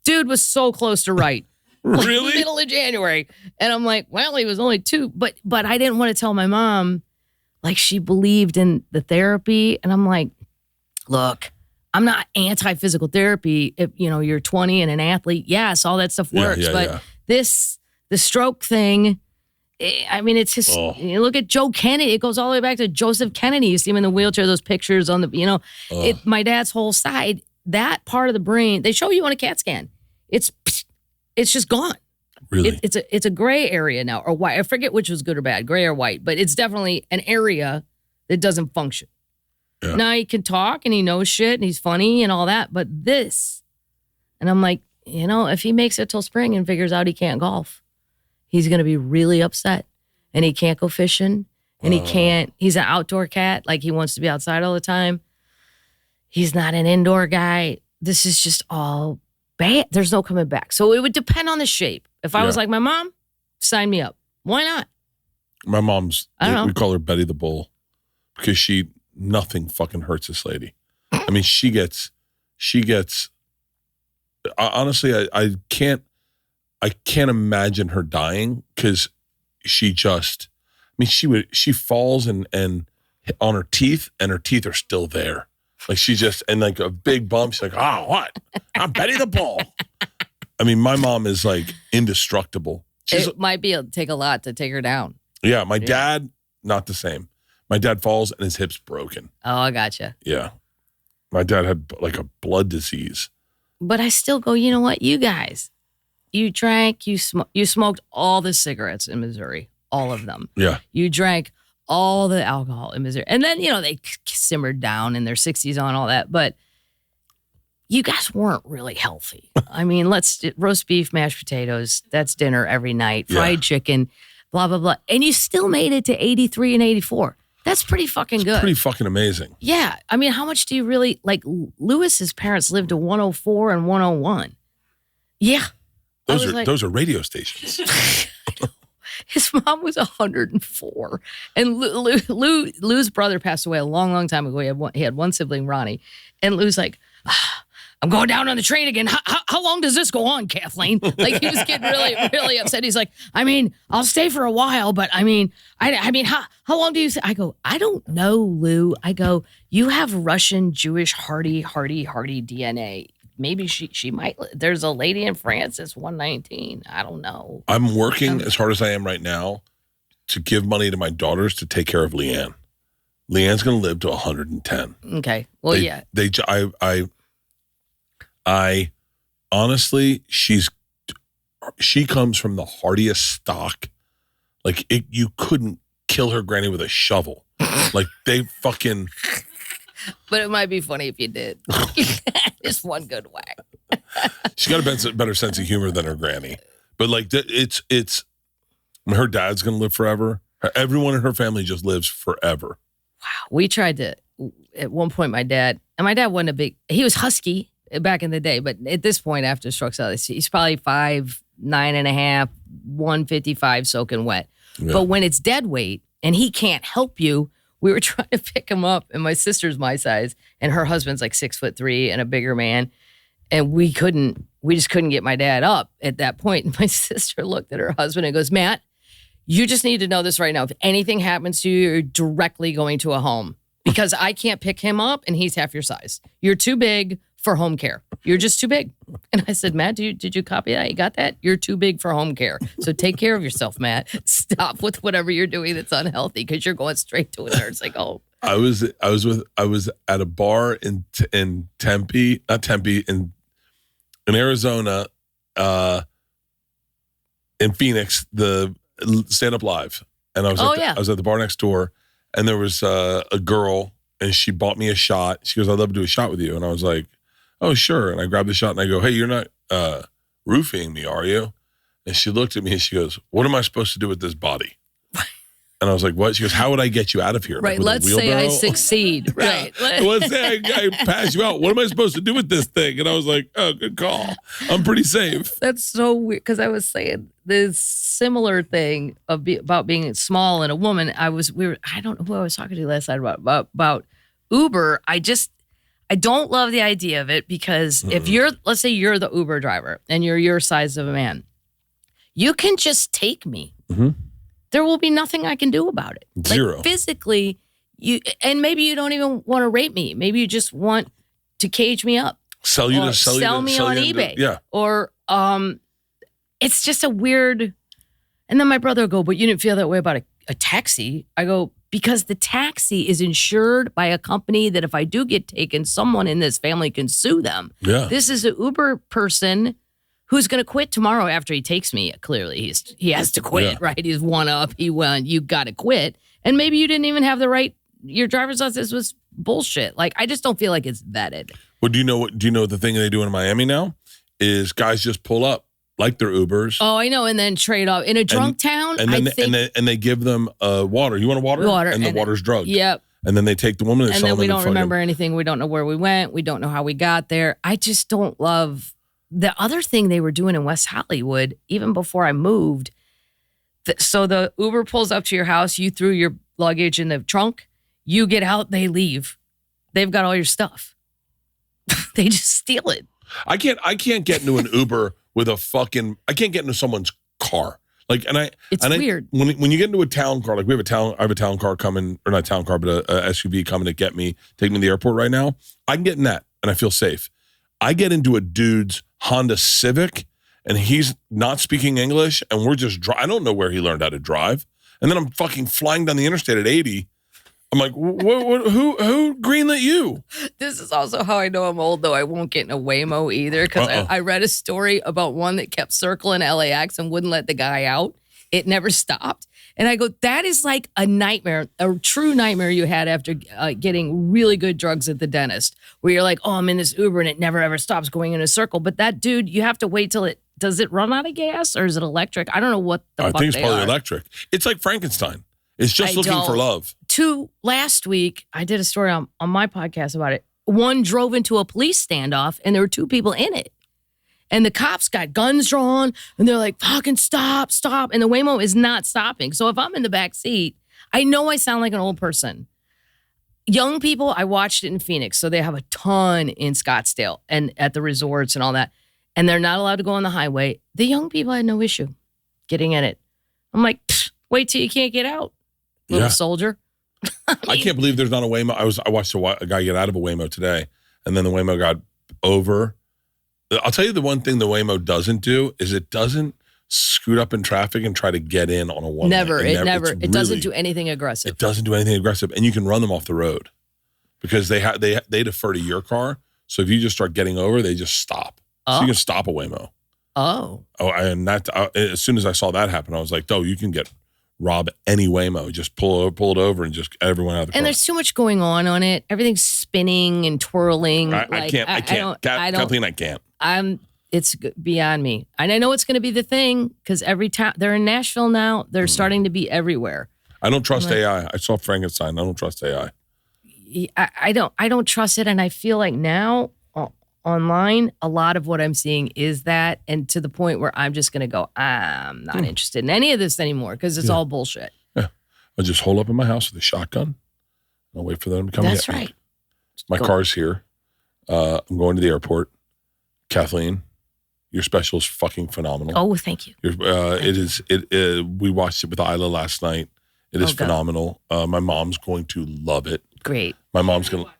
Dude was so close to right. Really? Middle of January. And I'm like, well, he was only 2. But I didn't want to tell my mom, like, she believed in the therapy. And I'm like, look, I'm not anti-physical therapy. If, you're 20 and an athlete, yes, all that stuff works. But the stroke thing, it's just, you look at Joe Kennedy. It goes all the way back to Joseph Kennedy. You see him in the wheelchair, those pictures on the, my dad's whole side, that part of the brain, they show you on a CAT scan. It's just gone. Really? It's a gray area now, or white. I forget which was good or bad, gray or white, but it's definitely an area that doesn't function. Yeah. Now he can talk and he knows shit and he's funny and all that, but this, and I'm like, if he makes it till spring and figures out he can't golf, he's going to be really upset, and he can't go fishing, and he's an outdoor cat. Like, he wants to be outside all the time. He's not an indoor guy. This is just all bad. There's no coming back. So it would depend on the shape. If I was like my mom, sign me up. Why not? My mom's, we call her Betty the Bull, because nothing fucking hurts this lady. I mean, she gets, honestly, I can't imagine her dying, because she falls and on her teeth, and her teeth are still there. Like, and like a big bump. She's like, oh, what? I'm Betty the Bull. I mean, my mom is like indestructible. It might take a lot to take her down. Yeah, my dad, not the same. My dad falls and his hip's broken. Oh, I gotcha. Yeah. My dad had like a blood disease. But I still go, you know what? You guys, you drank, you smoked all the cigarettes in Missouri, all of them. Yeah. You drank all the alcohol in Missouri. And then, they simmered down in their 60s on all that. But you guys weren't really healthy. I mean, roast beef, mashed potatoes, that's dinner every night, fried chicken, blah, blah, blah. And you still made it to 83 and 84. That's pretty fucking good. Pretty fucking amazing. Yeah. I mean, how much do you really, like, Lewis's parents lived to 104 and 101. Yeah. Those are radio stations. His mom was 104. And Lou's brother passed away a long, long time ago. He had one sibling, Ronnie. And Lou's like, I'm going down on the train again. How long does this go on, Kathleen? Like, he was getting really, really upset. He's like, I'll stay for a while, but I mean, how long do you say? I go, I don't know, Lou. I go, you have Russian, Jewish, hardy DNA. Maybe she might. There's a lady in France that's 119. I don't know. I'm working as hard as I am right now to give money to my daughters to take care of Leanne. Leanne's going to live to 110. Okay. Well, yeah. I honestly, she comes from the hardiest stock. Like, you couldn't kill her granny with a shovel. Like, they fucking. But it might be funny if you did. Just one good whack. She's got a better sense of humor than her granny. But like, it's her dad's going to live forever. Everyone in her family just lives forever. Wow. We tried to, at one point, my dad wasn't he was husky back in the day, but at this point, after strokes out, he's probably 5'9.5", 155 soaking wet. Yeah. But when it's dead weight and he can't help you, we were trying to pick him up, and my sister's my size, and her husband's like 6'3" and a bigger man. And we just couldn't get my dad up at that point. And my sister looked at her husband and goes, Matt, you just need to know this right now. If anything happens to you, you're directly going to a home, because I can't pick him up and he's half your size. You're too big for home care. You're just too big. And I said, Matt, did you copy that? You got that? You're too big for home care. So take care of yourself, Matt. Stop with whatever you're doing that's unhealthy, because you're going straight to a nursing home. I was at a bar in Tempe, not Tempe, in Arizona, in Phoenix, the Stand Up Live. And I was at the bar next door, and there was a girl, and she bought me a shot. She goes, I'd love to do a shot with you. And I was like, oh, sure. And I grabbed the shot and I go, hey, you're not roofing me, are you? And she looked at me and she goes, what am I supposed to do with this body? And I was like, what? She goes, how would I get you out of here? Right. Like, let's say I succeed. Right. Yeah. Let's say I pass you out. What am I supposed to do with this thing? And I was like, oh, good call. I'm pretty safe. That's so weird, because I was saying this similar thing about being small and a woman. I don't know who I was talking to last night about Uber. I don't love the idea of it, because if let's say you're the Uber driver and you're your size of a man, you can just take me. Mm-hmm. There will be nothing I can do about it. Zero. Like, physically, and maybe you don't even want to rape me. Maybe you just want to cage me up. Sell me on eBay. Yeah. Or it's just a weird. And then my brother will go, but you didn't feel that way about a taxi. I go, because the taxi is insured by a company that if I do get taken, someone in this family can sue them. Yeah. This is an Uber person who's going to quit tomorrow after he takes me. Clearly, he has to quit, right? He's one up. He went, you got to quit. And maybe you didn't even have the right, your driver's license was bullshit. Like, I just don't feel like it's vetted. Well, do you know the thing they do in Miami now is guys just pull up like their Ubers. Oh, I know. And then trade off in a drunk town. And then they give them water. You want a water? Water. And the water's drugged. Yep. And then they take the woman and then we don't remember anything. We don't know where we went. We don't know how we got there. I just don't love the other thing they were doing in West Hollywood, even before I moved. So the Uber pulls up to your house. You threw your luggage in the trunk. You get out. They leave. They've got all your stuff. They just steal it. I can't get into an Uber with I can't get into someone's car. Like, it's weird. When you get into a town car, like I have a town car coming, or not a town car, but a SUV coming to take me to the airport right now. I can get in that and I feel safe. I get into a dude's Honda Civic and he's not speaking English and we're just, I don't know where he learned how to drive. And then I'm fucking flying down the interstate at 80. I'm like, who greenlit you? This is also how I know I'm old, though. I won't get in a Waymo either, because I read a story about one that kept circling LAX and wouldn't let the guy out. It never stopped. And I go, that is like a nightmare, a true nightmare you had after getting really good drugs at the dentist, where you're like, oh, I'm in this Uber and it never ever stops going in a circle. But that dude, you have to wait till does it run out of gas or is it electric? I don't know what the fuck I think it's probably are. Electric. It's like Frankenstein. It's just looking for love. Last week, I did a story on my podcast about it. One drove into a police standoff and there were two people in it. And the cops got guns drawn and they're like, fucking stop. And the Waymo is not stopping. So if I'm in the back seat, I know I sound like an old person. Young people, I watched it in Phoenix. So they have a ton in Scottsdale and at the resorts and all that. And they're not allowed to go on the highway. The young people had no issue getting in it. I'm like, wait till you can't get out, little soldier. I can't believe there's not a Waymo. I watched a guy get out of a Waymo today, and then the Waymo got over. I'll tell you the one thing the Waymo doesn't do is it doesn't scoot up in traffic and try to get in on a one-way. Never. It doesn't do anything aggressive. It doesn't do anything aggressive, and you can run them off the road because they defer to your car. So if you just start getting over, they just stop. So you can stop a Waymo. And as soon as I saw that happen, I was like, you can rob any Waymo. Just pull it over and just everyone out of the car. And there's too much going on it. Everything's spinning and twirling. I can't. Kathleen, I can't. It's beyond me. And I know it's going to be the thing because every time they're in Nashville now, they're starting to be everywhere. I don't trust AI. I saw Frankenstein. I don't trust AI. I don't trust it. And I feel like now online, a lot of what I'm seeing is that, and to the point where I'm just going to go, I'm not interested in any of this anymore because it's all bullshit. Yeah. I'll just hold up in my house with a shotgun. And I'll wait for them to come That's get right. me. My car's here. I'm going to the airport. Kathleen, your special is fucking phenomenal. Oh, thank you. We watched it with Isla last night. It is phenomenal. My mom's going to love it. Great. My mom's going to.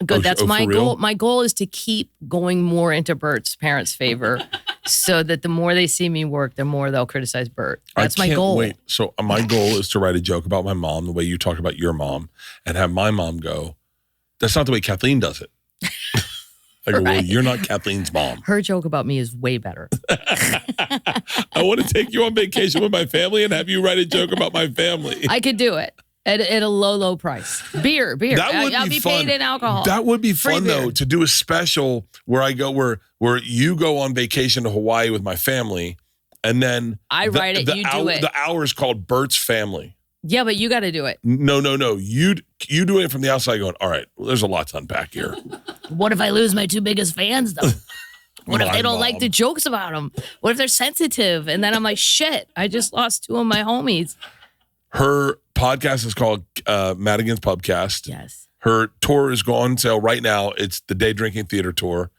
Good. That's my goal. My goal is to keep going more into Bert's parents' favor so that the more they see me work, the more they'll criticize Bert. That's my goal. Wait. So my goal is to write a joke about my mom, the way you talk about your mom, and have my mom go, that's not the way Kathleen does it. I go, well, you're not Kathleen's mom. Her joke about me is way better. I want to take you on vacation with my family and have you write a joke about my family. I could do it. At a low price. Beer. I'll be paid in alcohol. That would be Free fun, beer. though, to do a special where where you go on vacation to Hawaii with my family, and then I write it, you do it. The hour is called Bert's Family. Yeah, but you got to do it. No. You do it from the outside going, all right, well, there's a lot to unpack here. What if I lose my two biggest fans, though? What if they don't like the jokes about them? What if they're sensitive? And then I'm like, shit, I just lost two of my homies. Her podcast is called Madigan's Pubcast. Yes. Her tour is on sale right now. It's the Day Drinking Theater Tour.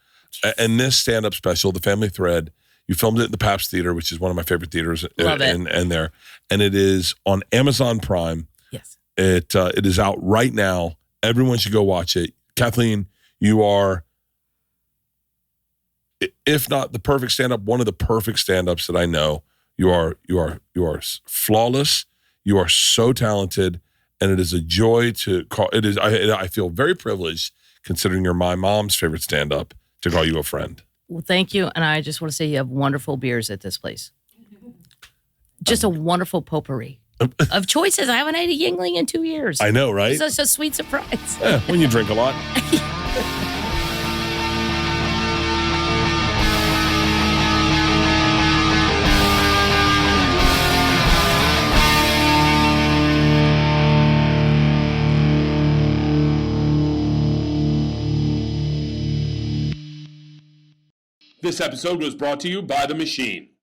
And this stand-up special, The Family Thread, you filmed it at the Pabst Theater, which is one of my favorite theaters. Love it. And there. And it is on Amazon Prime. Yes. It is out right now. Everyone should go watch it. Kathleen, you are, if not the perfect stand-up, one of the perfect stand-ups that I know. You are flawless. You are so talented, and it is a joy to call. It is. I feel very privileged, considering you're my mom's favorite stand-up, to call you a friend. Well, thank you, and I just want to say you have wonderful beers at this place. Just a wonderful potpourri of choices. I haven't had a Yingling in 2 years. I know, right? It's such a sweet surprise. Yeah, when you drink a lot. This episode was brought to you by The Machine.